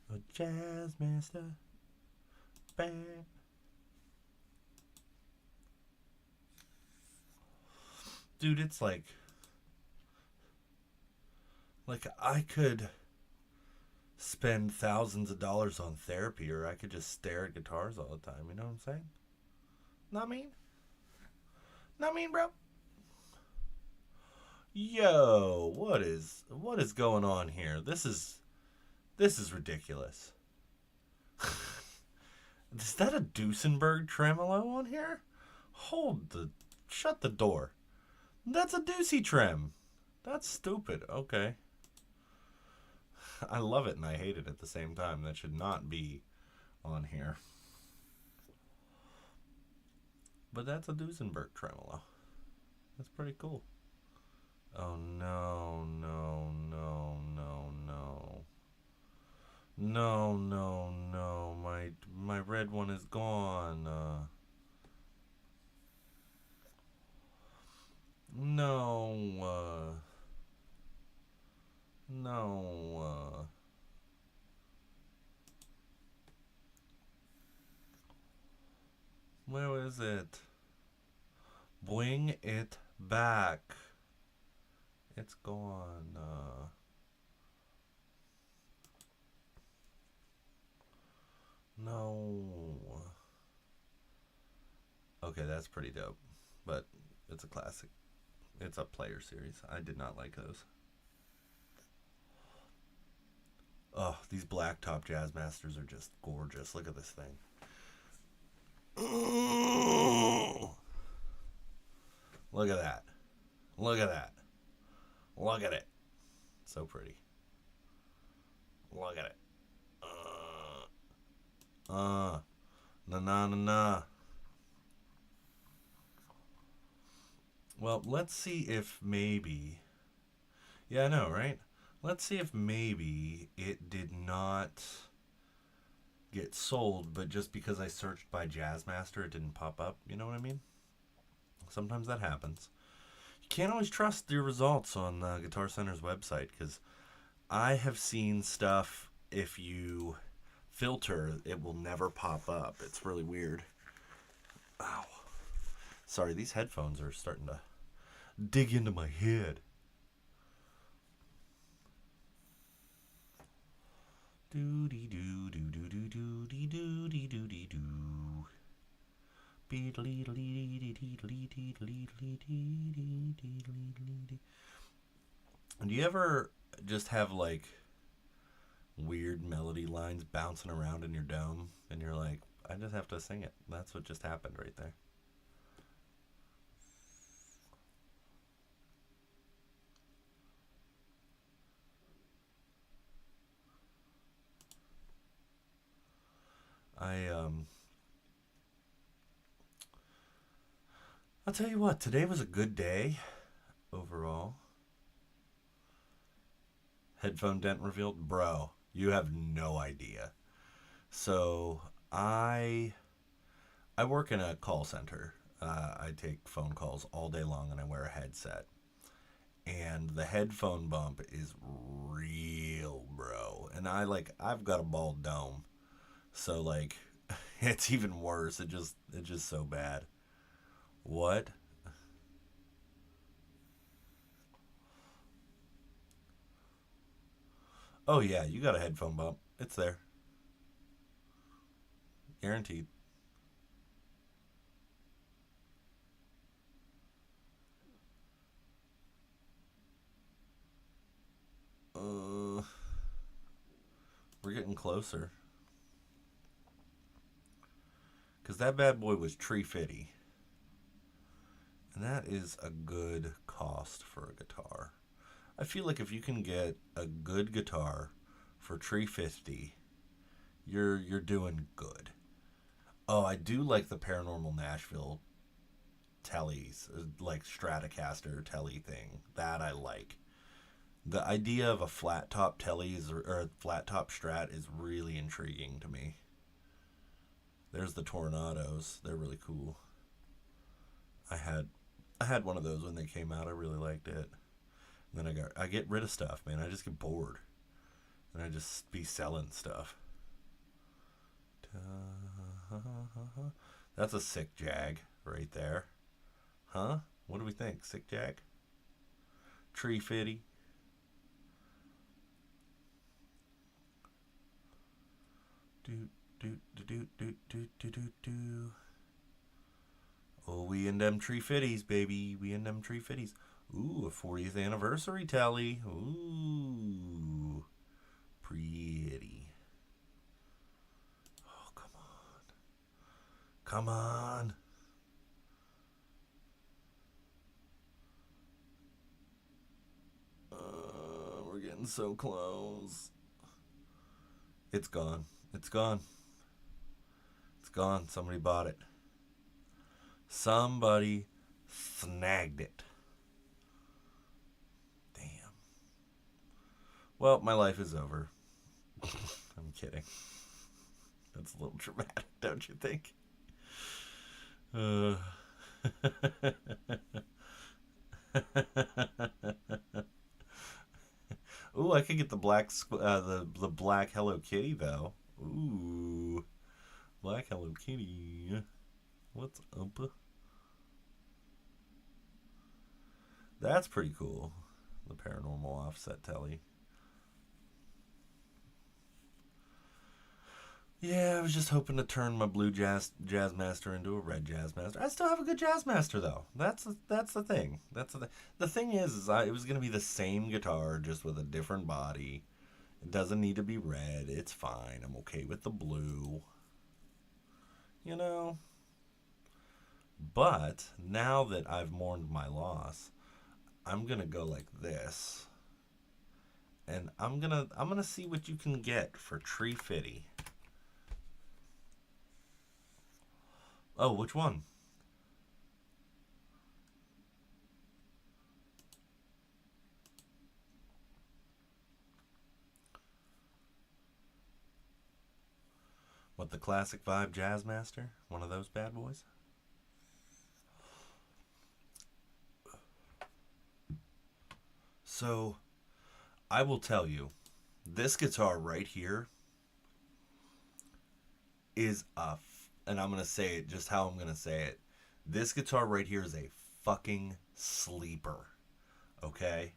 A Jazzmaster. Bad. Dude, it's like I could spend thousands of dollars on therapy, or I could just stare at guitars all the time. You know what I'm saying? Not mean? Not mean, bro? Yo, what is going on here? This is ridiculous. Is that a Duesenberg tremolo on here? Shut the door. That's a Ducey trem. That's stupid. Okay. I love it and I hate it at the same time. That should not be on here. But that's a Duesenberg tremolo. That's pretty cool. Oh no, no, no, no, no. No, no, no. My red one is gone. No. No. Where is it? Bring it back. It's gone. No. Okay, that's pretty dope. But it's a classic. It's a player series. I did not like those. Oh, these blacktop Jazzmasters are just gorgeous. Look at this thing. Look at that. Look at that. Look at it. So pretty. Look at it. Na na na na. Well, let's see if maybe. Yeah, I know, right? Let's see if maybe it did not get sold, but just because I searched by Jazzmaster, it didn't pop up. You know what I mean? Sometimes that happens. You can't always trust your results on Guitar Center's website, because I have seen stuff, if you filter, it will never pop up. It's really weird. Ow. Sorry, these headphones are starting to dig into my head. Doody doo doo doo doo doo dee doo dee doo dee doo. Do you ever just have like weird melody lines bouncing around in your dome and you're like, I just have to sing it? That's what just happened right there. I'll tell you what, today was a good day overall. Headphone dent revealed? Bro, you have no idea. So I work in a call center. I take phone calls all day long and I wear a headset. And the headphone bump is real, bro. And I've got a bald dome. So like it's even worse. It's just so bad. What? Oh yeah, you got a headphone bump. It's there. Guaranteed. Uh we're getting closer. Cause that bad boy was tree fitty. And that is a good cost for a guitar. I feel like if you can get a good guitar for tree 50, you're doing good. Oh, I do like the Paranormal Nashville tellies, like Stratocaster telly thing. That I like. The idea of a flat top telly or a flat top Strat is really intriguing to me. There's the Tornados. They're really cool. I had I had one of those when they came out. I really liked it. And then I get rid of stuff, man. I just get bored, and I just be selling stuff. That's a sick Jag right there, huh? What do we think? Sick Jag, tree fitty. Do do do do do do do do do. Oh, we in them tree fitties, baby. We in them tree fitties. Ooh, a 40th anniversary tally. Ooh, pretty. Oh, come on. Come on. We're getting so close. It's gone. It's gone. It's gone. Somebody bought it. Somebody snagged it. Damn. Well, my life is over. I'm kidding. That's a little dramatic, don't you think? Uh. Ooh, I could get the the black Hello Kitty though. Ooh, black Hello Kitty. What's up? That's pretty cool. The Paranormal Offset telly. Yeah, I was just hoping to turn my blue Jazzmaster into a red Jazzmaster. I still have a good Jazzmaster though. That's the thing. The thing is it was gonna be the same guitar just with a different body. It doesn't need to be red. It's fine. I'm okay with the blue. You know. But now that I've mourned my loss, I'm gonna go like this, and I'm gonna see what you can get for Tree Fitty. Oh, which one? What, the classic vibe Jazzmaster? One of those bad boys? So, I will tell you, this guitar right here is and I'm going to say it just how I'm going to say it. This guitar right here is a fucking sleeper. Okay?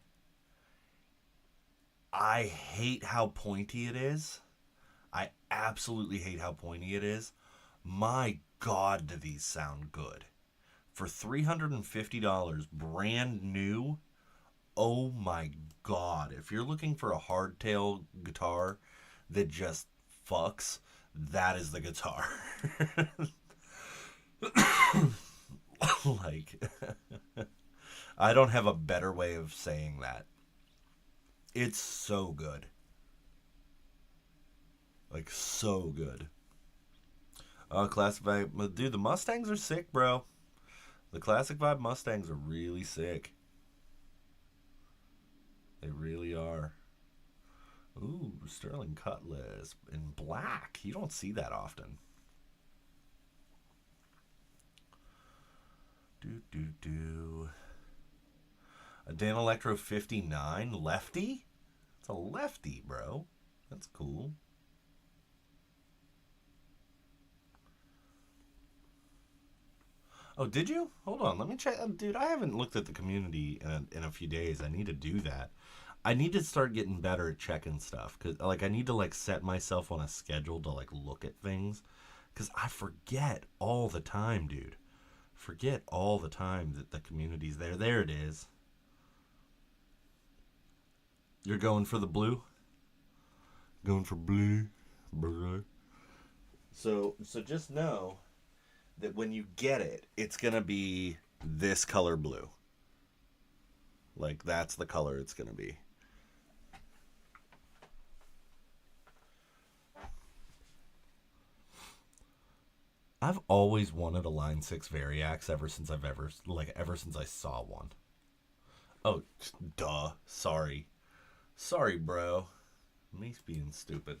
I hate how pointy it is. I absolutely hate how pointy it is. My God, do these sound good. For $350 brand new, oh my God. If you're looking for a hardtail guitar that just fucks, that is the guitar. Like, I don't have a better way of saying that. It's so good. Like, so good. Classic Vibe. Dude, the Mustangs are sick, bro. The Classic Vibe Mustangs are really sick. They really are. Ooh, Sterling Cutlass in black. You don't see that often. Do. A Danelectro 59 lefty? It's a lefty, bro. That's cool. Oh, did you? Hold on, let me check. Dude, I haven't looked at the community in a few days. I need to do that. I need to start getting better at checking stuff because, like, I need to like set myself on a schedule to like look at things because I forget all the time, dude. Forget all the time that the community's there. There it is. You're going for the blue. Going for blue, brother. So just know that when you get it, it's gonna be this color blue. Like that's the color it's gonna be. I've always wanted a Line 6 Variax ever since ever since I saw one. Oh, duh. Sorry. Sorry, bro. Me being stupid.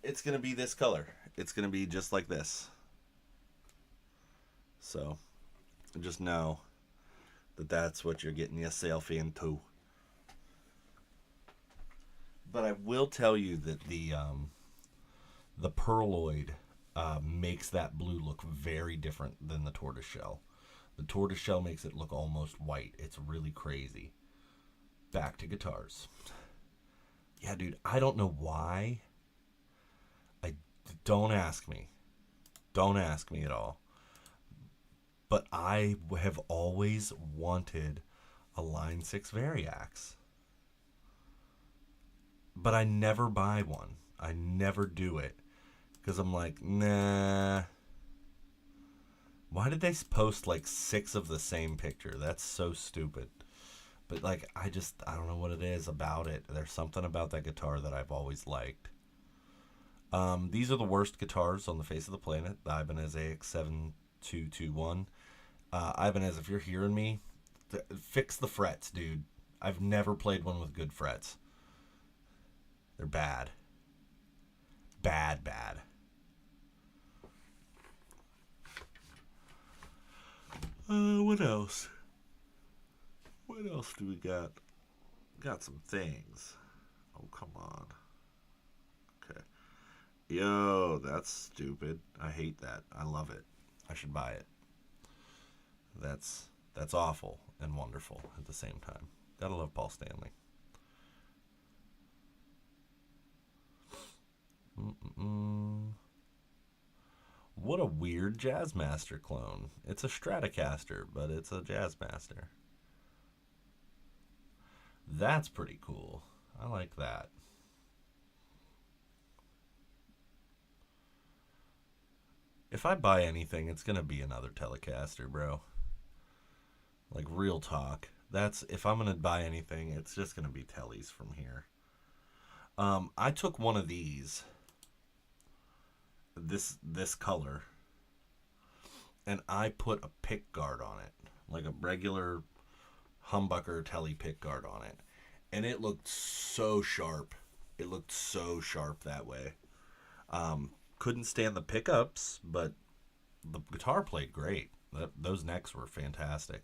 It's going to be this color. It's going to be just like this. So, just know that that's what you're getting yourself into. But I will tell you that the Pearloid makes that blue look very different than the tortoiseshell. The tortoiseshell makes it look almost white. It's really crazy. Back to guitars. Yeah, dude, I don't know why. Don't ask me. Don't ask me at all. But I have always wanted a Line 6 Variax. But I never buy one. I never do it. Because I'm like, nah. Why did they post like 6 of the same picture? That's so stupid. But like, I don't know what it is about it. There's something about that guitar that I've always liked. These are the worst guitars on the face of the planet. The Ibanez AX7221. Ibanez, if you're hearing me, fix the frets, dude. I've never played one with good frets. They're bad. Bad. What else? What else do we got? Got some things. Oh, come on. Okay. Yo, that's stupid. I hate that. I love it. I should buy it. That's awful and wonderful at the same time. Gotta love Paul Stanley. What a weird Jazzmaster clone. It's a Stratocaster, but it's a Jazzmaster. That's pretty cool. I like that. If I buy anything, it's gonna be another Telecaster, bro. Like real talk. That's if I'm gonna buy anything, it's just gonna be Tellys from here. I took one of these, this color, and I put a pick guard on it, like a regular humbucker telly pick guard on it, and it looked so sharp. It looked so sharp that way. Couldn't stand the pickups, but the guitar played great. Those necks were fantastic.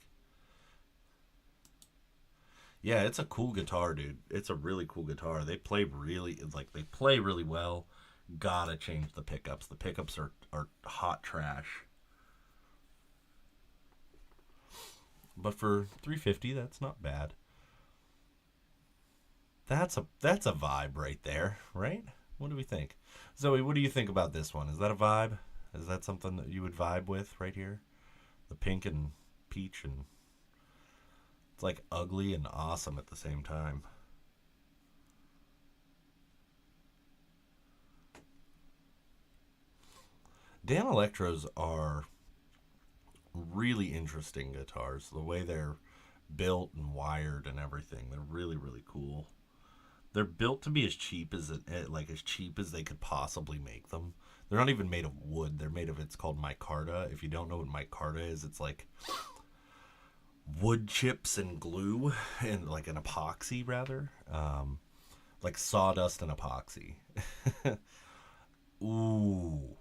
Yeah, it's a cool guitar, dude. It's a really cool guitar. They play really well. Gotta change the pickups. The pickups are hot trash. But for $350, that's not bad. That's a vibe right there, right? What do we think? Zoe, what do you think about this one? Is that a vibe? Is that something that you would vibe with right here? The pink and peach, and it's like ugly and awesome at the same time. Danelectros are really interesting guitars. The way they're built and wired and everything, they're really, really cool. They're built to be as cheap as as cheap as they could possibly make them. They're not even made of wood. They're made of, it's called micarta. If you don't know what micarta is, it's like wood chips and glue and like an epoxy rather. Like sawdust and epoxy. Ooh.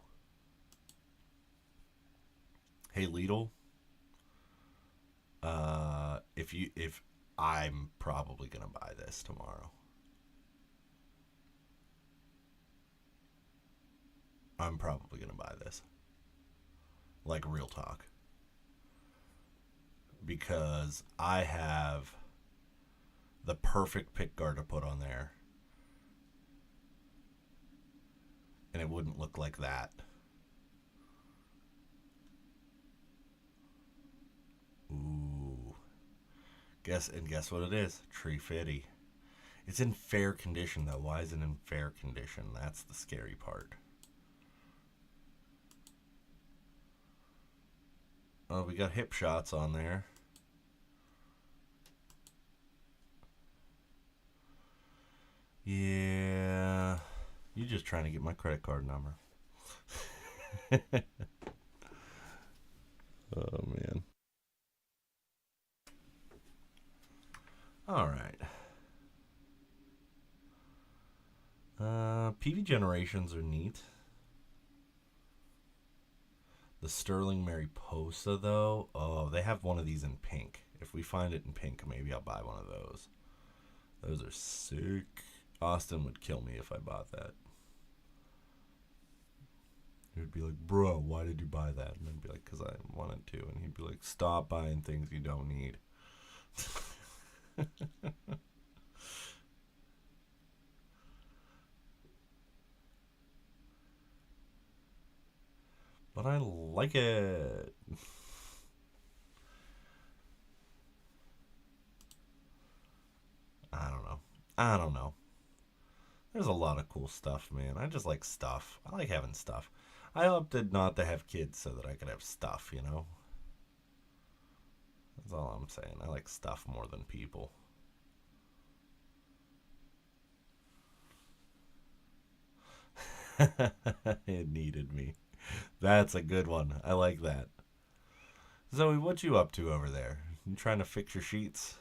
Hey Lidl, if I'm probably gonna buy this tomorrow. I'm probably gonna buy this. Like real talk. Because I have the perfect pick guard to put on there. And it wouldn't look like that. Ooh. Guess what it is? Tree Fitty. It's in fair condition though. Why is it in fair condition? That's the scary part. Oh, we got hip shots on there. Yeah. You're just trying to get my credit card number. Oh, man. All right. PV generations are neat. The Sterling Mariposa, though. Oh, they have one of these in pink. If we find it in pink, maybe I'll buy one of those. Those are sick. Austin would kill me if I bought that. He would be like, bro, why did you buy that? And I'd be like, because I wanted to. And he'd be like, stop buying things you don't need. But I like it. I don't know. There's a lot of cool stuff, man. I just like stuff. I like having stuff. I opted not to have kids so that I could have stuff, you know? That's all I'm saying. I like stuff more than people. It needed me. That's a good one. I like that. Zoe, what you up to over there? You trying to fix your sheets?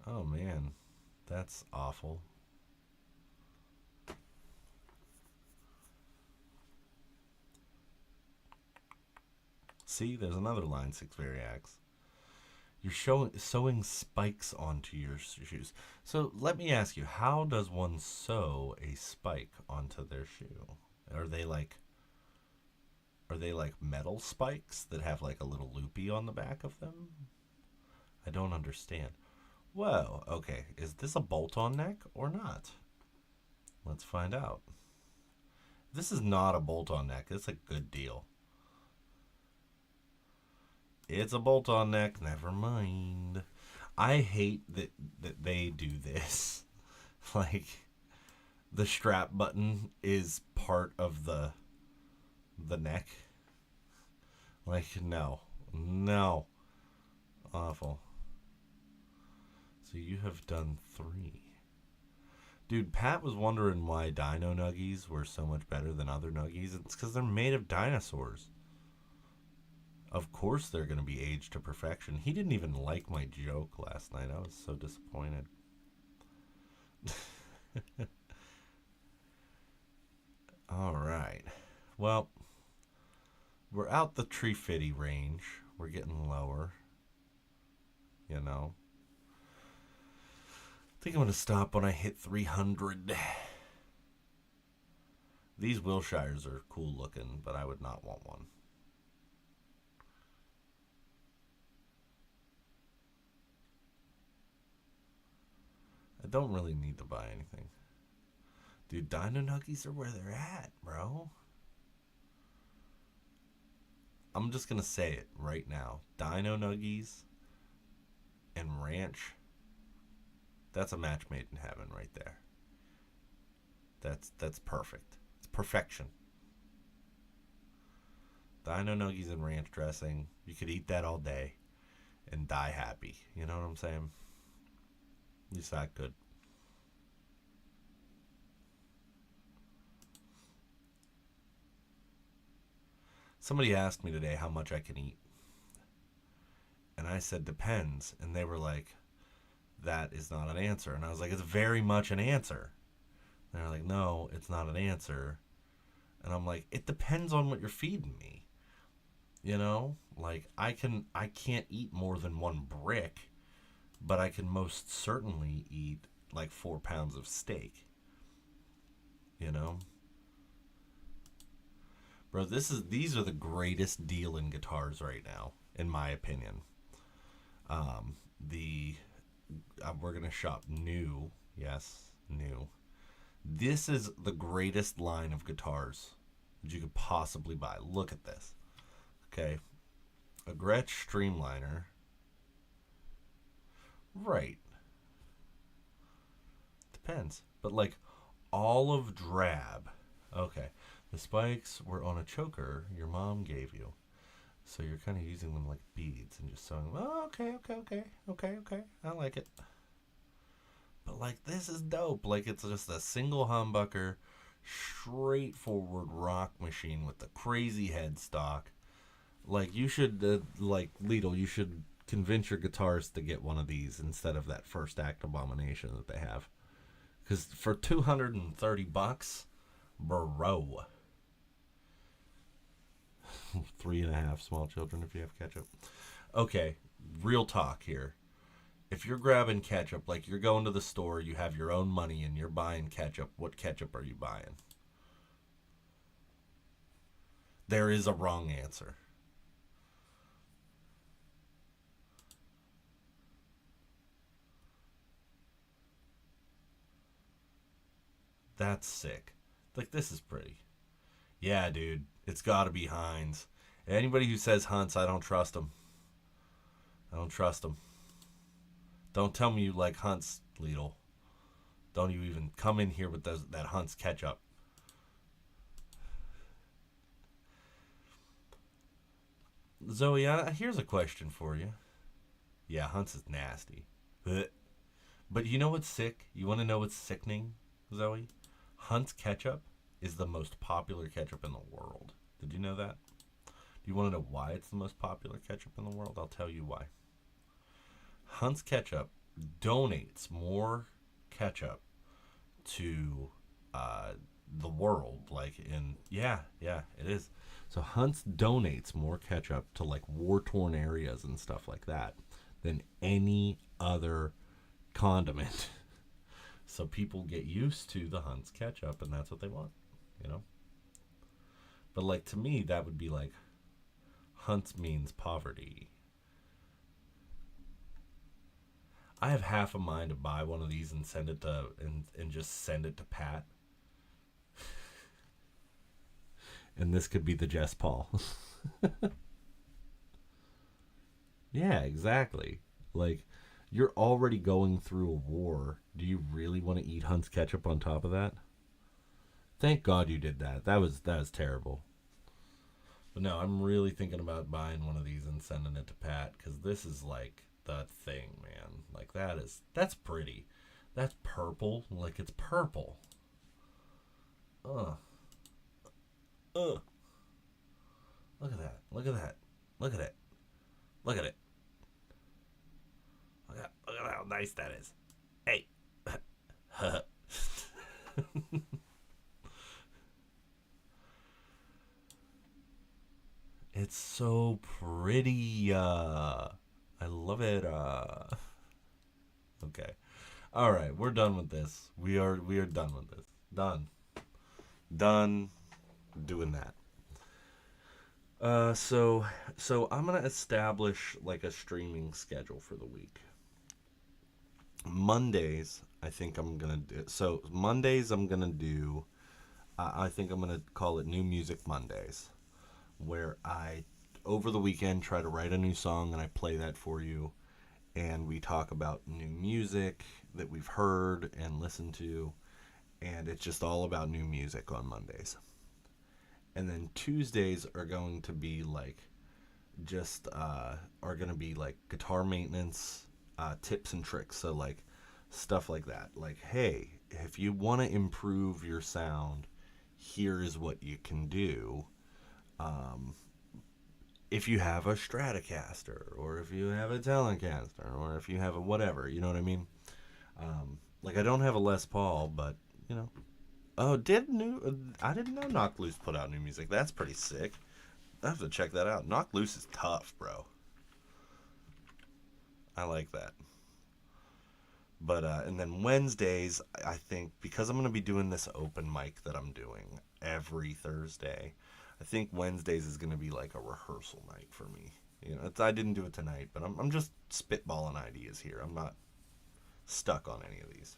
Oh man, that's awful. See, there's another line 6 variax. You're sewing spikes onto your shoes. So let me ask you, how does one sew a spike onto their shoe? Are they like metal spikes that have like a little loopy on the back of them? I don't understand. Whoa, okay. Is this a bolt-on neck or not? Let's find out. This is not a bolt-on neck. It's a good deal. It's a bolt-on neck. Never mind. I hate that they do this. Like, the strap button is part of the neck. Like, no. Awful. So you have done 3. Dude, Pat was wondering why Dino Nuggies were so much better than other Nuggies. It's because they're made of dinosaurs. Of course they're going to be aged to perfection. He didn't even like my joke last night. I was so disappointed. All right. Well, we're out the Tree Fitty range. We're getting lower. You know. I think I'm going to stop when I hit 300. These Wilshires are cool looking, but I would not want one. I don't really need to buy anything. Dude, Dino Nuggies are where they're at, bro. I'm just going to say it right now. Dino Nuggies and Ranch. That's a match made in heaven right there. That's perfect. It's perfection. Dino Nuggies and ranch dressing. You could eat that all day and die happy. You know what I'm saying? It's that good. Somebody asked me today how much I can eat. And I said, depends. And they were like, that is not an answer. And I was like, it's very much an answer. And they're like, no, it's not an answer. And I'm like, it depends on what you're feeding me. You know? Like, I can't eat more than one brick, but I can most certainly eat like 4 pounds of steak. You know? Bro, these are the greatest deal in guitars right now, in my opinion. The we're gonna shop new. Yes, new. This is the greatest line of guitars that you could possibly buy. Look at this. Okay, a Gretsch Streamliner. Right. Depends, but like olive drab. Okay, the spikes were on a choker your mom gave you. So you're kind of using them like beads and just sewing them. Oh, okay. I like it. But like, this is dope. Like, it's just a single humbucker, straightforward rock machine with the crazy headstock. Like, you should, like, Lidl, you should convince your guitarist to get one of these instead of that First Act Abomination that they have. Because for $230, bro. 3.5 small children if you have ketchup. Okay, real talk here. If you're grabbing ketchup, like you're going to the store, you have your own money and you're buying ketchup, what ketchup are you buying? There is a wrong answer. That's sick. Like, this is pretty. Yeah, dude. It's got to be Heinz. Anybody who says Hunt's, I don't trust them. I don't trust them. Don't tell me you like Hunt's, Lidl. Don't you even come in here with that Hunt's ketchup. Zoe, here's a question for you. Yeah, Hunt's is nasty. But you know what's sick? You want to know what's sickening, Zoe? Hunt's ketchup is the most popular ketchup in the world. Did you know that? Do you want to know why it's the most popular ketchup in the world? I'll tell you why. Hunt's ketchup donates more ketchup to the world. Like, yeah, it is. So Hunt's donates more ketchup to like war-torn areas and stuff like that than any other condiment. So people get used to the Hunt's ketchup, and that's what they want, you know? But, like, to me, that would be like, Hunt's means poverty. I have half a mind to buy one of these and send it to, and just send it to Pat. And this could be the Jess Paul. Yeah, exactly. Like, you're already going through a war. Do you really want to eat Hunt's ketchup on top of that? Thank God you did that. That was terrible. But no, I'm really thinking about buying one of these and sending it to Pat, because this is like the thing, man. Like, that's pretty. That's purple. Like, it's purple. Ugh. Look at that. Look at that. Look at it. Look at it. Look at how nice that is. Hey. It's so pretty. I love it. Okay. All right, we're done with this. We are done with this. Done doing that. So I'm gonna establish like a streaming schedule for the week. Mondays, I think I'm gonna do. So Mondays, I'm gonna do. I think I'm gonna call it New Music Mondays, where I over the weekend try to write a new song and I play that for you, and we talk about new music that we've heard and listened to, and it's just all about new music on Mondays. And then Tuesdays are going to be like guitar maintenance, tips and tricks. So like stuff like that. Like, hey, if you want to improve your sound, here is what you can do. if you have a Stratocaster, or if you have a Telecaster, or if you have a whatever, you know what I mean? Like, I don't have a Les Paul, but, you know. Oh, I didn't know Knocked Loose put out new music. That's pretty sick. I have to check that out. Knocked Loose is tough, bro. I like that. But, and then Wednesdays, I think, because I'm going to be doing this open mic that I'm doing every Thursday, I think Wednesdays is going to be like a rehearsal night for me. You know, I didn't do it tonight, but I'm just spitballing ideas here. I'm not stuck on any of these.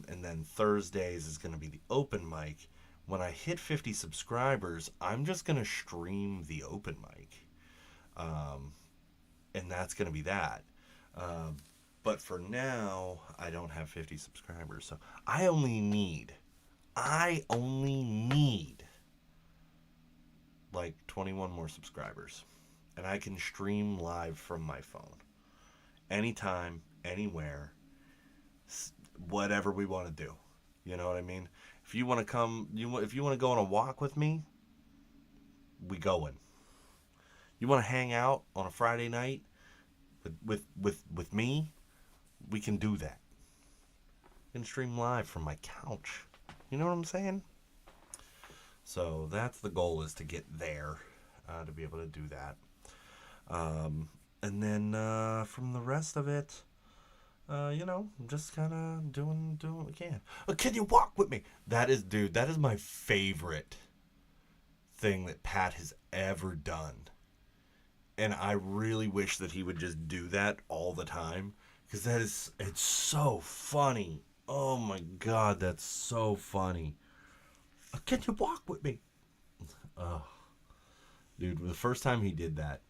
And then Thursdays is going to be the open mic. When I hit 50 subscribers, I'm just going to stream the open mic. And that's going to be that. But for now, I don't have 50 subscribers. So I only need like 21 more subscribers. And I can stream live from my phone. Anytime, anywhere, whatever we want to do. You know what I mean? If you want to come, if you want to go on a walk with me, we going. You want to hang out on a Friday night with me, we can do that. I can stream live from my couch. You know what I'm saying? So that's the goal, is to get there, to be able to do that. And then from the rest of it, you know, I'm just kind of doing what we can. Can you walk with me? That is my favorite thing that Pat has ever done. And I really wish that he would just do that all the time, because it's so funny. Oh my God, that's so funny. Can you walk with me? Oh, dude, the first time he did that,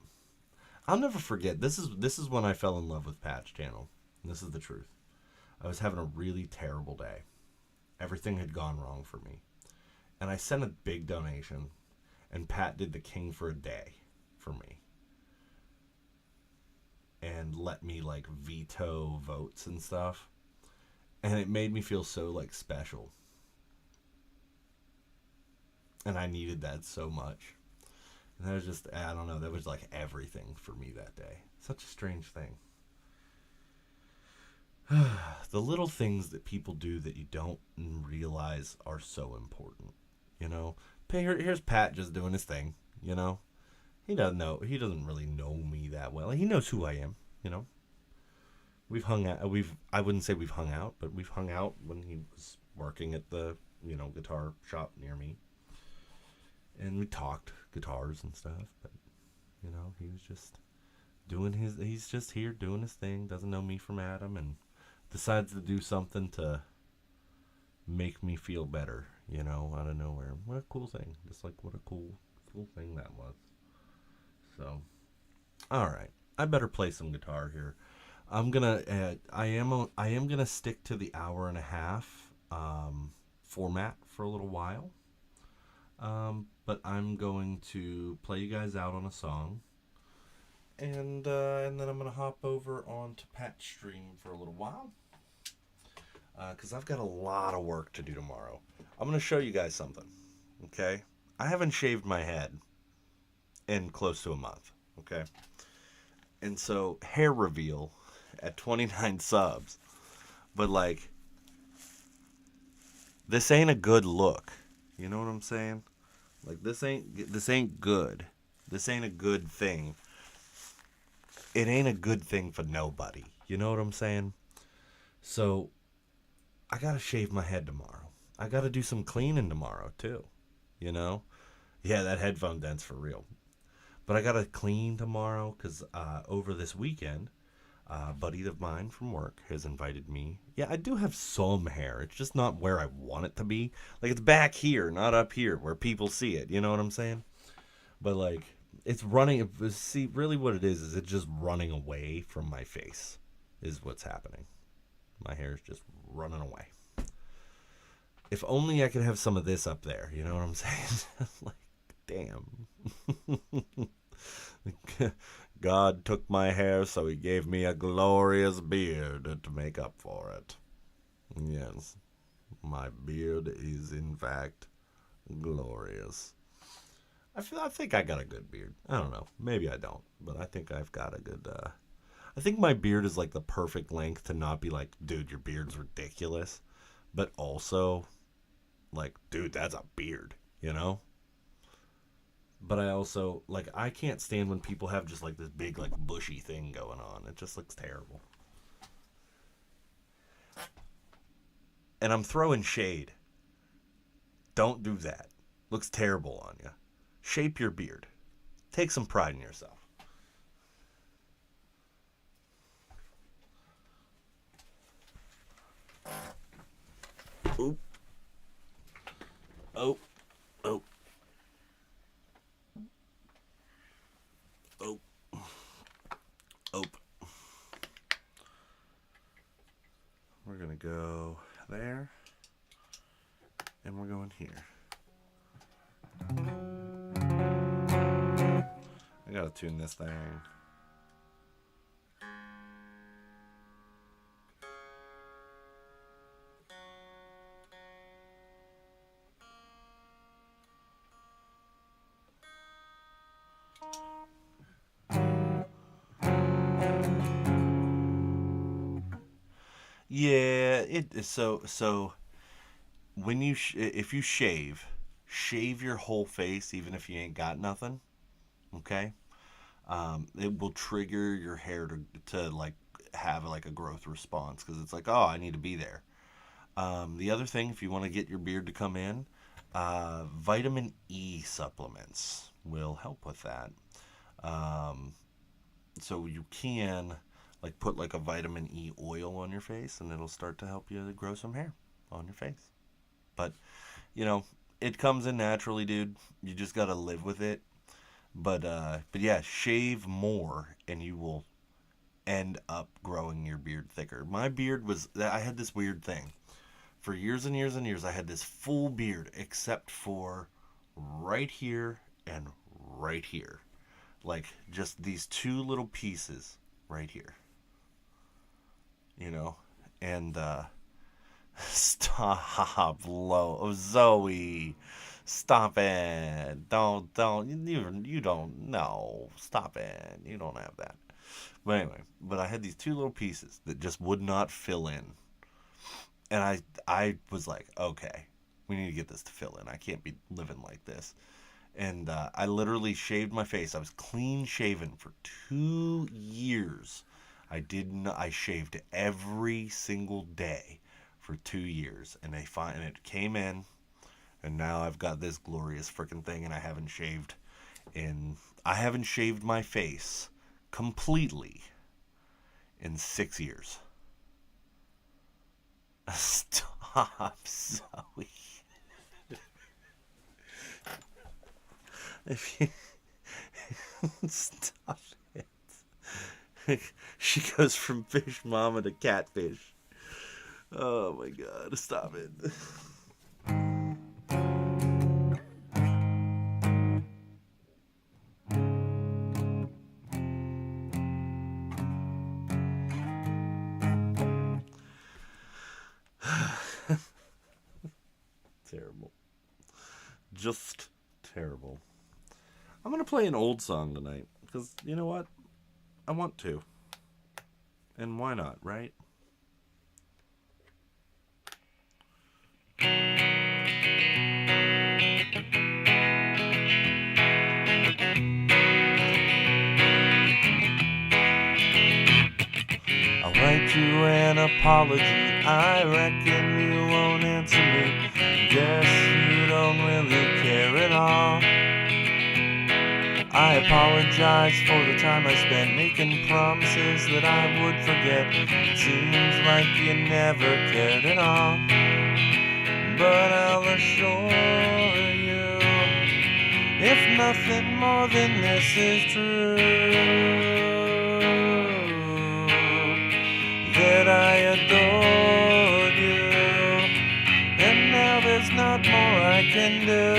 I'll never forget. This is when I fell in love with Pat's channel. And this is the truth. I was having a really terrible day. Everything had gone wrong for me. And I sent a big donation, and Pat did the King for a Day for me. And let me like veto votes and stuff. And it made me feel so like special. And I needed that so much. And that was just, I don't know, that was like everything for me that day. Such a strange thing. The little things that people do that you don't realize are so important. You know? Here's Pat just doing his thing, you know? He doesn't really know me that well. He knows who I am, you know? We've hung out, I wouldn't say we've hung out, but we've hung out when he was working at the, you know, guitar shop near me. And we talked guitars and stuff, but, you know, he was just he's just here doing his thing, doesn't know me from Adam, and decides to do something to make me feel better, you know, out of nowhere. What a cool thing. Just like, what a cool thing that was. So, alright. I better play some guitar here. I'm gonna, I am gonna stick to the hour and a half, format for a little while. But I'm going to play you guys out on a song, and then I'm gonna hop over onto Pat's stream for a little while, because I've got a lot of work to do tomorrow. I'm gonna show you guys something. Okay, I haven't shaved my head in close to a month. Okay, and so hair reveal at 29 subs, but like, this ain't a good look. You know what I'm saying? Like, this ain't good. This ain't a good thing. It ain't a good thing for nobody. You know what I'm saying? So, I gotta shave my head tomorrow. I gotta do some cleaning tomorrow, too. You know? Yeah, that headphone dent's for real. But I gotta clean tomorrow, because over this weekend, a buddy of mine from work has invited me. Yeah, I do have some hair. It's just not where I want it to be. Like, it's back here, not up here, where people see it. You know what I'm saying? But, like, it's running. See, really what it is it's just running away from my face is what's happening. My hair is just running away. If only I could have some of this up there. You know what I'm saying? Like, damn. God took my hair, so he gave me a glorious beard to make up for it. Yes, my beard is in fact glorious. I think I got a good beard. I don't know. Maybe I don't, but I think I've got a good. I think my beard is like the perfect length to not be like, dude, your beard's ridiculous, but also, like, dude, that's a beard, you know. But I also like I can't stand when people have just like this big like bushy thing going on. It just looks terrible. And I'm throwing shade. Don't do that. Looks terrible on you. Shape your beard. Take some pride in yourself. Oop. Oh. Oh. Oh. Oh. We're going to go there. And we're going here. I gotta tune this thing. Yeah, it so when you if you shave your whole face even if you ain't got nothing, okay? It will trigger your hair to like have like a growth response because it's like, oh, I need to be there. The other thing, if you want to get your beard to come in, vitamin E supplements will help with that. Um, so you can like put like a vitamin E oil on your face, and it'll start to help you grow some hair on your face. But you know, it comes in naturally, dude. You just gotta live with it. But yeah, shave more, and you will end up growing your beard thicker. My beard was I had this weird thing for years and years and years. I had this full beard except for right here and right here, like just these two little pieces right here, you know. And stop, low, Zoe. Stop it! Don't you don't no. Stop it! You don't have that. But anyway, but I had these two little pieces that just would not fill in, and I was like, okay, we need to get this to fill in. I can't be living like this. And I literally shaved my face. I was clean shaven for 2 years. I shaved every single day for 2 years, and it came in, and now I've got this glorious freaking thing, and I haven't shaved my face completely in 6 years. Stop, Zoe. If you stop it. She goes from fish mama to catfish. Oh my god, stop it. Terrible. Just terrible. I'm going to play an old song tonight because you know what? I want to. And why not, right? I'll write you an apology. I reckon you won't answer me. Guess you don't really care at all. I apologize for the time I spent making promises that I would forget. It seems like you never cared at all. But I'll assure you, if nothing more than this is true, that I adored you, and now there's not more I can do.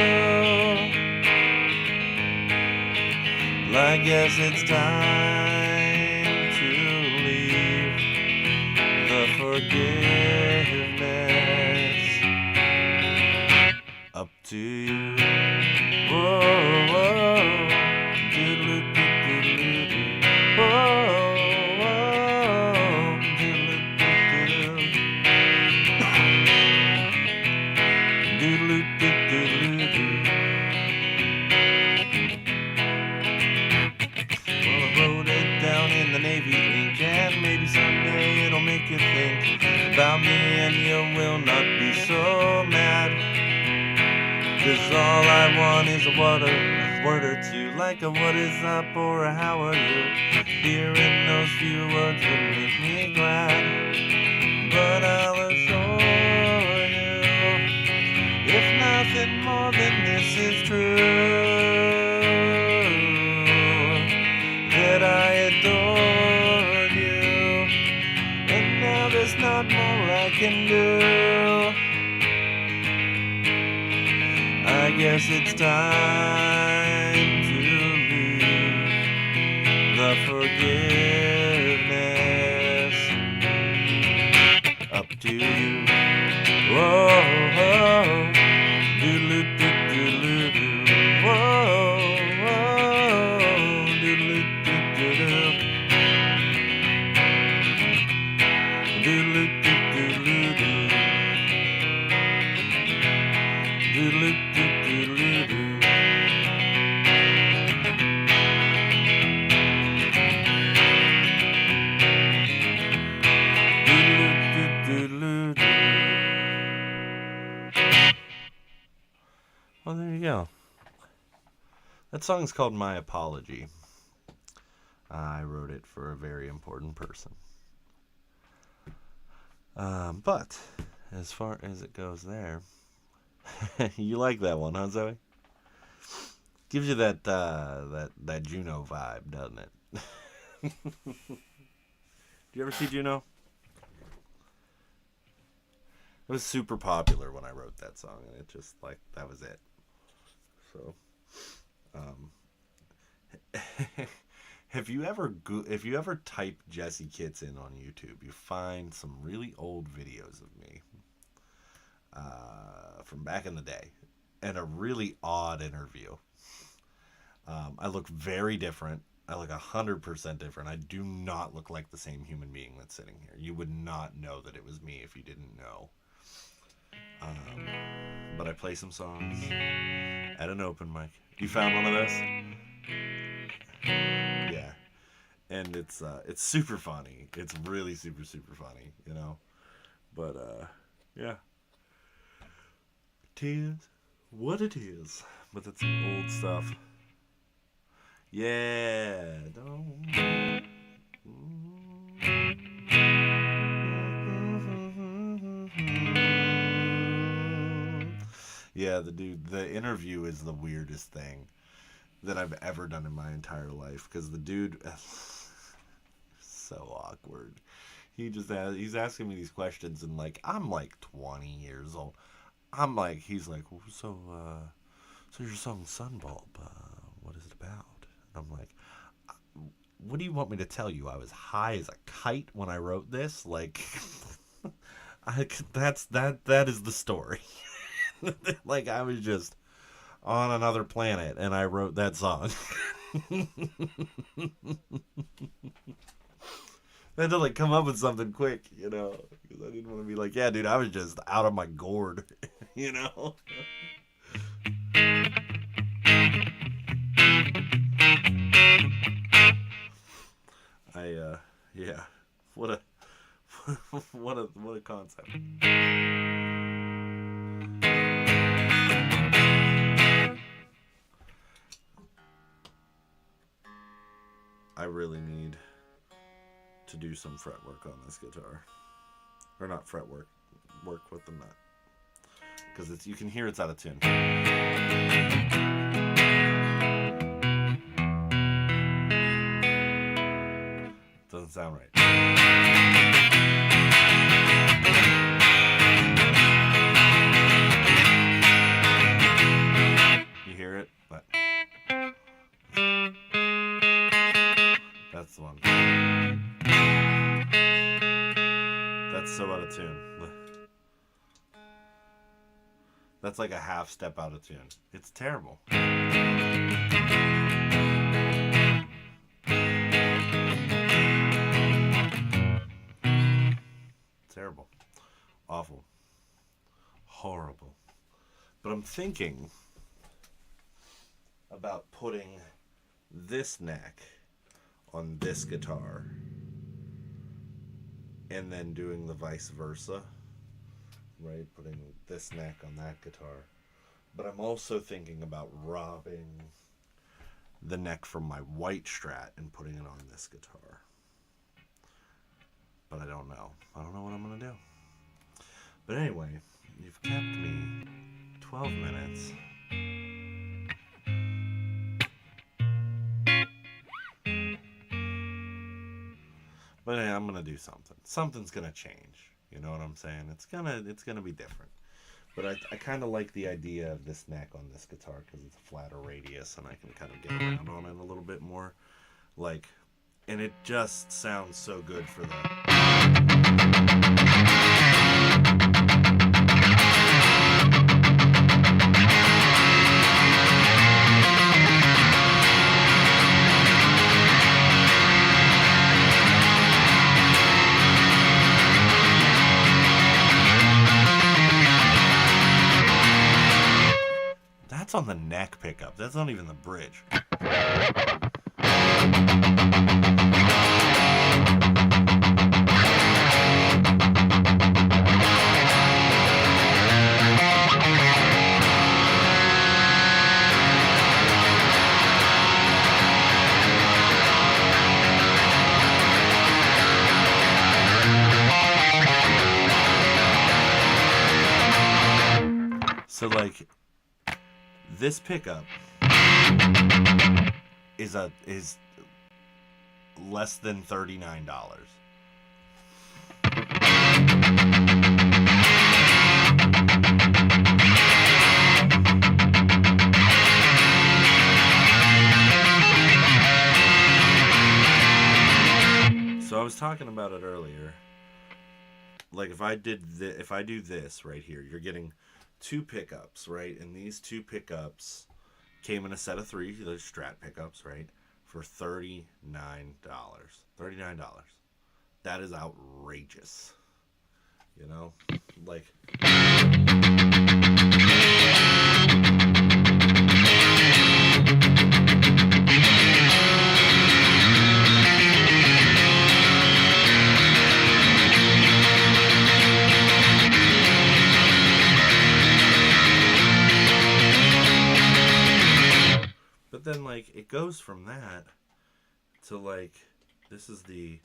I guess it's time to leave the forgiveness up to you. Whoa, whoa. about me and you will not be so mad. 'Cause all I want is a word or two, like a what is up or a how are you. Hearing those few words would make me glad. But I'll assure you, if nothing more than this is true, that I adore you, and now there's not more I can do. I guess it's time to leave the forgiveness up to you. Whoa, whoa, doodle-doo-doodle-doo. Whoa, whoa, doodle-doo-doo-doo. Doodle-doo-doo-doo-doo. Doodle-doo-doo-doo-doo. Well, there you go. That song's called My Apology. I wrote it for a very important person. But as far as it goes there, you like that one, huh, Zoe? Gives you that Juno vibe, doesn't it? Did you ever see Juno? It was super popular when I wrote that song, and it just like that was it. So, if you ever type Jesse Kitts in on YouTube, you find some really old videos of me from back in the day, and a really odd interview. I look very different. I look 100% different. I do not look like the same human being that's sitting here. You would not know that it was me if you didn't know. But I play some songs at an open mic. You found one of those? Yeah. And it's super funny. It's really super, super funny, you know? But, yeah. It is what it is. But that's some old stuff. Yeah. Don't... Yeah, the interview is the weirdest thing that I've ever done in my entire life, because the dude, so awkward. He's asking me these questions, and like I'm like 20 years old. He's like, well, so your song Sunbulb, what is it about? And I'm like, what do you want me to tell you? I was high as a kite when I wrote this. Like, that is the story. Like I was just on another planet and I wrote that song. I had to like come up with something quick, you know, because I didn't want to be like, yeah, dude, I was just out of my gourd, you know. Yeah, what a concept. I really need to do some fret work on this guitar. Or not fret work. Work with the nut. Because you can hear it's out of tune. Doesn't sound right. You hear it? But that's the one. That's so out of tune. That's like a half step out of tune. It's terrible. Terrible. Awful. Horrible. But I'm thinking about putting this neck on this guitar and then doing the vice versa, right? Putting this neck on that guitar. But I'm also thinking about robbing the neck from my white Strat and putting it on this guitar. But I don't know. I don't know what I'm going to do. But anyway, you've kept me 12 minutes. But hey, I'm going to do something. Something's going to change. You know what I'm saying? It's gonna be different. But I kind of like the idea of this neck on this guitar because it's a flatter radius and I can kind of get around on it a little bit more. Like, and it just sounds so good for that. That's on the neck pickup. That's not even the bridge. So like this pickup is less than $39. So I was talking about it earlier. Like if I do this right here, you're getting 2 pickups, right? And these 2 pickups came in a set of 3, those Strat pickups, right? For $39. $39. That is outrageous. You know? Like then like it goes from that to like this is the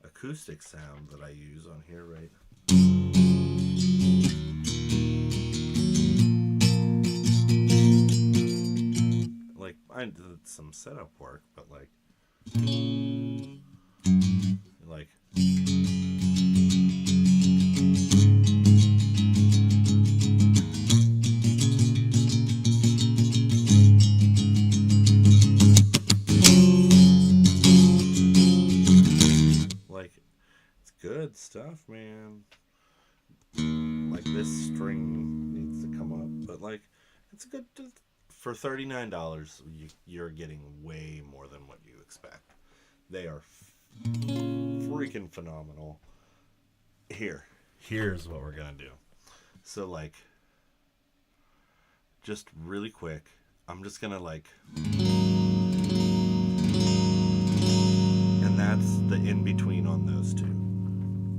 acoustic sound that I use on here, right? Like I did some setup work, but like good stuff, man. Like this string needs to come up, but like it's a good for $39. You're getting way more than what you expect. They are freaking phenomenal. Here's what we're gonna do. So like, just really quick, I'm just gonna like, and that's the in between on those 2.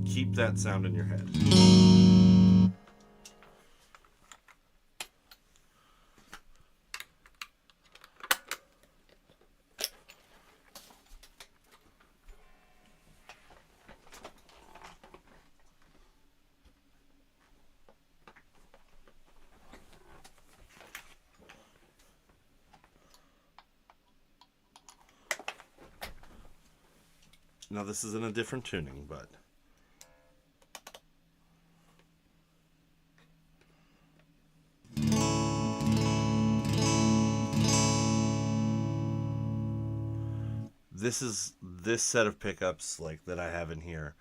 Keep that sound in your head. Now this is in a different tuning, but this set of pickups like that I have in here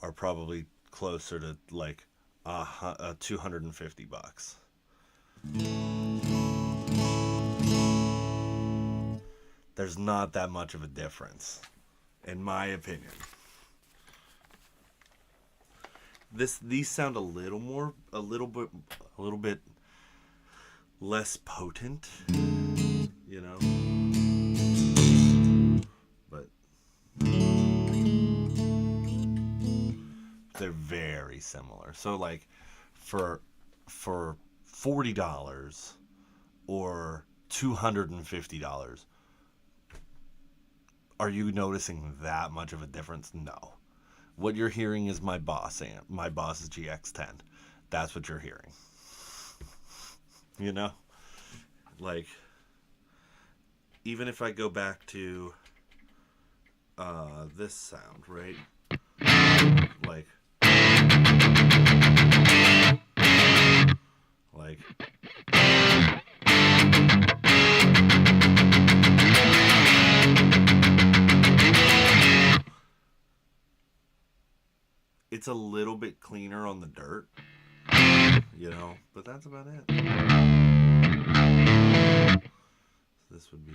are probably closer to like $250. There's not that much of a difference, in my opinion. These sound a little bit less potent, you know. They're very similar. So like for $40 or $250, are you noticing that much of a difference? No. What you're hearing is my Boss amp, my Boss GX10. That's what you're hearing. You know? Like, even if I go back to this sound, right? Like it's a little bit cleaner on the dirt, you know, but that's about it. So this would be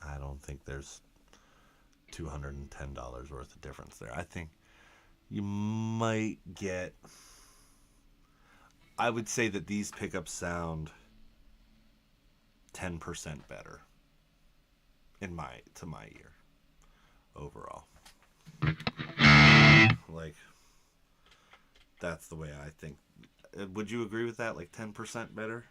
I don't think there's $210 worth of difference there. I think you might get, I would say that these pickups sound 10% better to my ear overall. Like, that's the way I think. Would you agree with that? Like 10% better?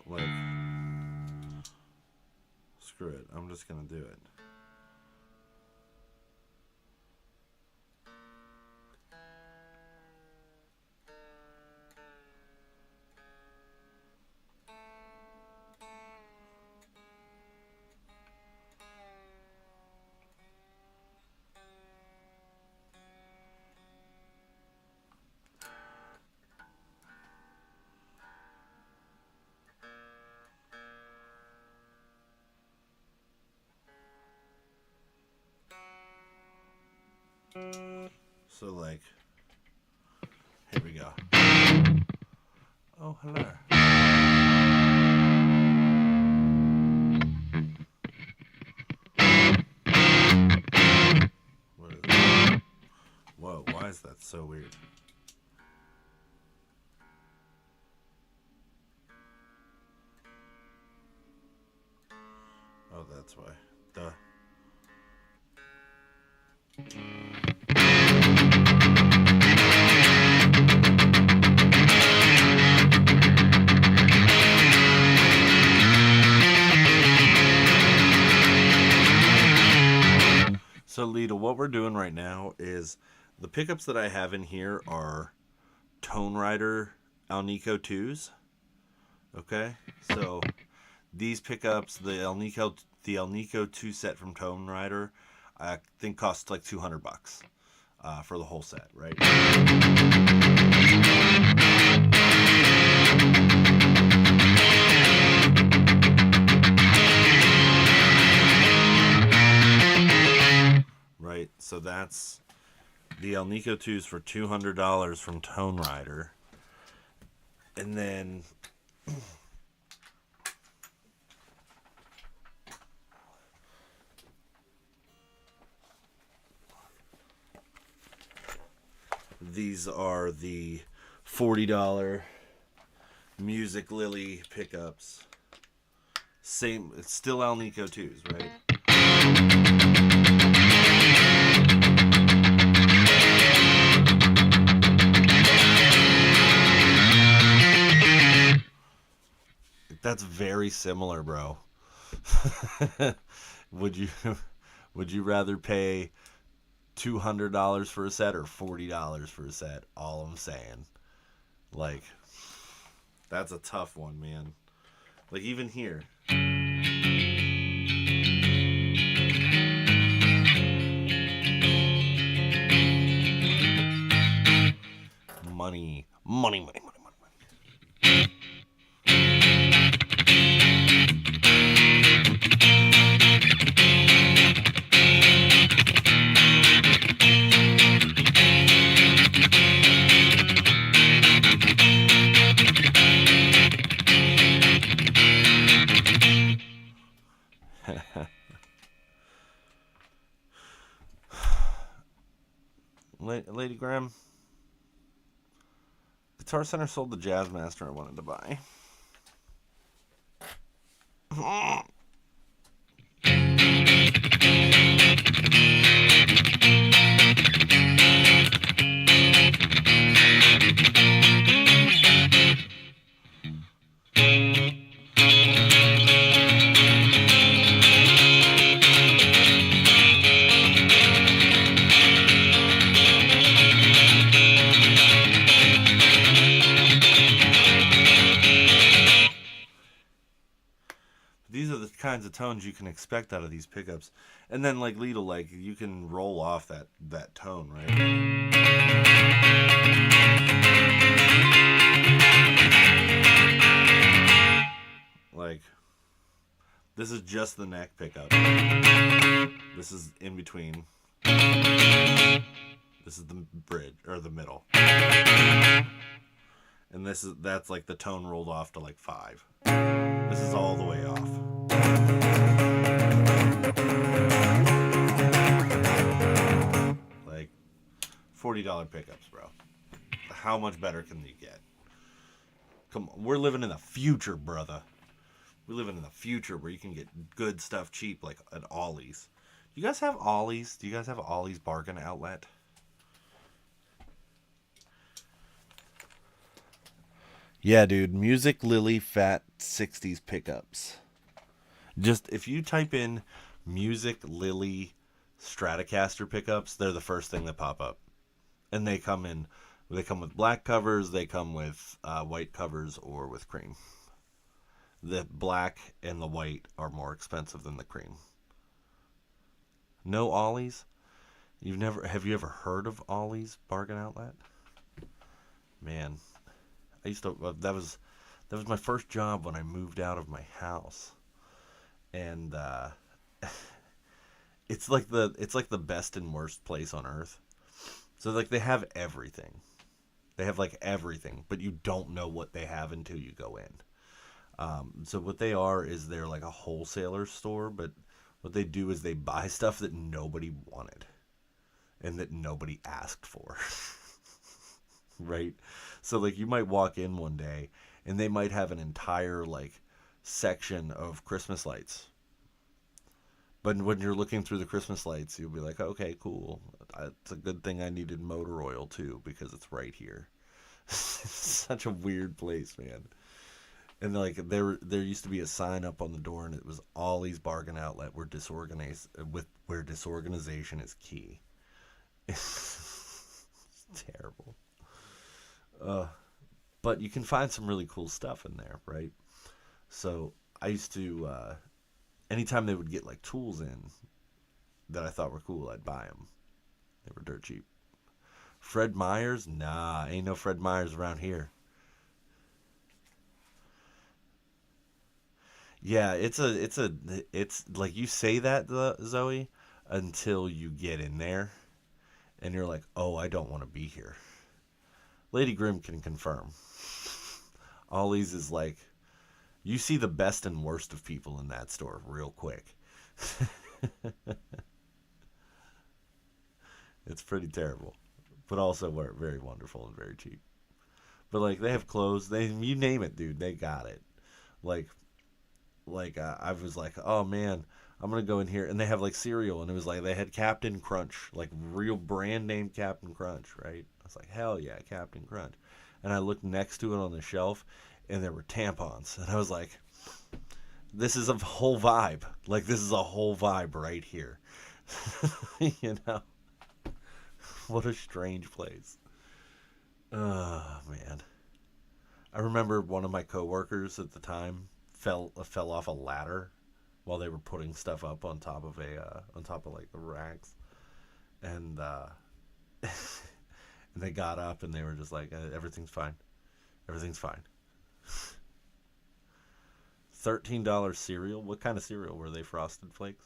Like, screw it. I'm just gonna do it. So like, here we go. Oh, hello. What is it? Whoa, why is that so weird? Oh, that's why. Duh. So Lita, what we're doing right now is the pickups that I have in here are Tone Rider Alnico 2s. Okay, so these pickups, the Alnico 2 set from Tone Rider, I think costs like $200 for the whole set, right? Right, so that's the Alnico 2s for $200 from Tone Rider. And then these are the $40 Music Lily pickups. Same, it's still Alnico 2s, right? That's very similar, bro. Would you rather pay $200 for a set or $40 for a set? All I'm saying. Like, that's a tough one, man. Like, even here. Money. Lady Graham. Guitar Center sold the Jazzmaster I wanted to buy. These are the kinds of tones you can expect out of these pickups. And then like Lidl, like you can roll off that tone, right? Like this is just the neck pickup. This is in between. This is the bridge or the middle. And that's like the tone rolled off to like 5. This is all the way off. Like $40 pickups, bro. How much better can you get? Come on, we're living in the future, brother. We're living in the future where you can get good stuff cheap, like at Ollie's. You guys have Ollie's? Do you guys have Ollie's bargain outlet? Yeah, dude. Music Lily Fat 60s pickups. Just if you type in Music Lily Stratocaster pickups, they're the first thing that pop up. And they come with black covers, they come with white covers, or with cream. The black and the white are more expensive than the cream. No Ollie's? Have you ever heard of Ollie's Bargain Outlet? Man, I used to that was my first job when I moved out of my house. And it's like the best and worst place on earth. So like they have everything. They have like everything, but you don't know what they have until you go in. So what they are is they're like a wholesaler store, but what they do is they buy stuff that nobody wanted and that nobody asked for. Right? So like you might walk in one day and they might have an entire like section of Christmas lights. But when you're looking through the Christmas lights, you'll be like, okay, cool. It's a good thing I needed motor oil too, because it's right here. Such a weird place, man. And like there used to be a sign up on the door, and it was Ollie's Bargain Outlet, where disorganization is key. It's terrible. But you can find some really cool stuff in there, right? So I used to, anytime they would get like tools in that I thought were cool, I'd buy them. They were dirt cheap. Fred Meyers? Nah, ain't no Fred Meyers around here. Yeah, it's like you say that, Zoe, until you get in there and you're like, oh, I don't want to be here. Lady Grimm can confirm. Ollie's is like, you see the best and worst of people in that store real quick. It's pretty terrible, but also very wonderful and very cheap. But like they have clothes, you name it, dude, they got it. Like I was like, oh man, I'm gonna go in here, and they have like cereal, and it was like they had Captain Crunch, like real brand name Captain Crunch, right? I was like, hell yeah, Captain Crunch. And I looked next to it on the shelf, and there were tampons, and I was like, this is a whole vibe. Like this is a whole vibe right here. You know, what a strange place. Oh man, I remember one of my coworkers at the time fell off a ladder while they were putting stuff up on top of like the racks, and and they got up and they were just like, everything's fine, everything's fine. $13 cereal. What kind of cereal were they? Frosted Flakes?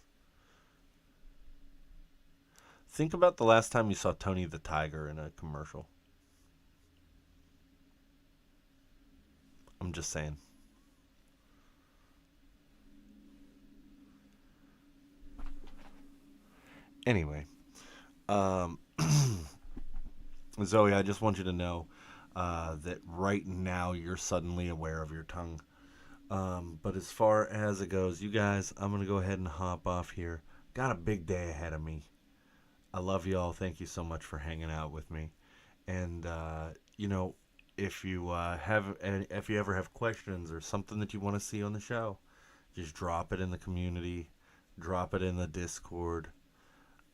Think about the last time you saw Tony the Tiger in a commercial. I'm just saying. Anyway, Zoe, I just want you to know that right now you're suddenly aware of your tongue. But as far as it goes, you guys, I'm going to go ahead and hop off here. Got a big day ahead of me. I love you all. Thank you so much for hanging out with me. And, if you if you ever have questions or something that you want to see on the show, just drop it in the community, drop it in the Discord,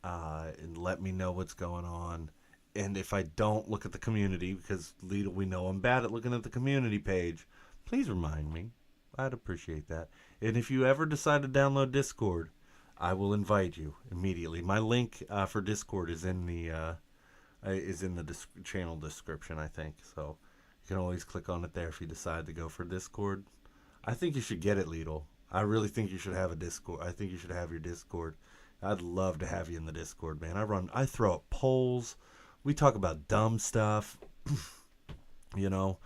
and let me know what's going on. And if I don't look at the community, because Lita, we know I'm bad at looking at the community page, please remind me. I'd appreciate that. And if you ever decide to download Discord, I will invite you immediately. My link for Discord is in the channel description, I think. So you can always click on it there if you decide to go for Discord. I think you should get it, Lidl. I really think you should have a Discord. I think you should have your Discord. I'd love to have you in the Discord, man. I throw up polls. We talk about dumb stuff. you know,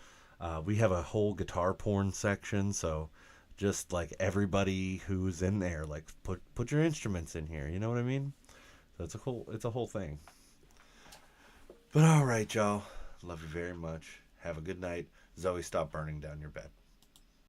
we have a whole guitar porn section, so just like everybody who's in there, like put your instruments in here. You know what I mean? So it's a whole thing. But all right, y'all. Love you very much. Have a good night. Zoe, stop burning down your bed.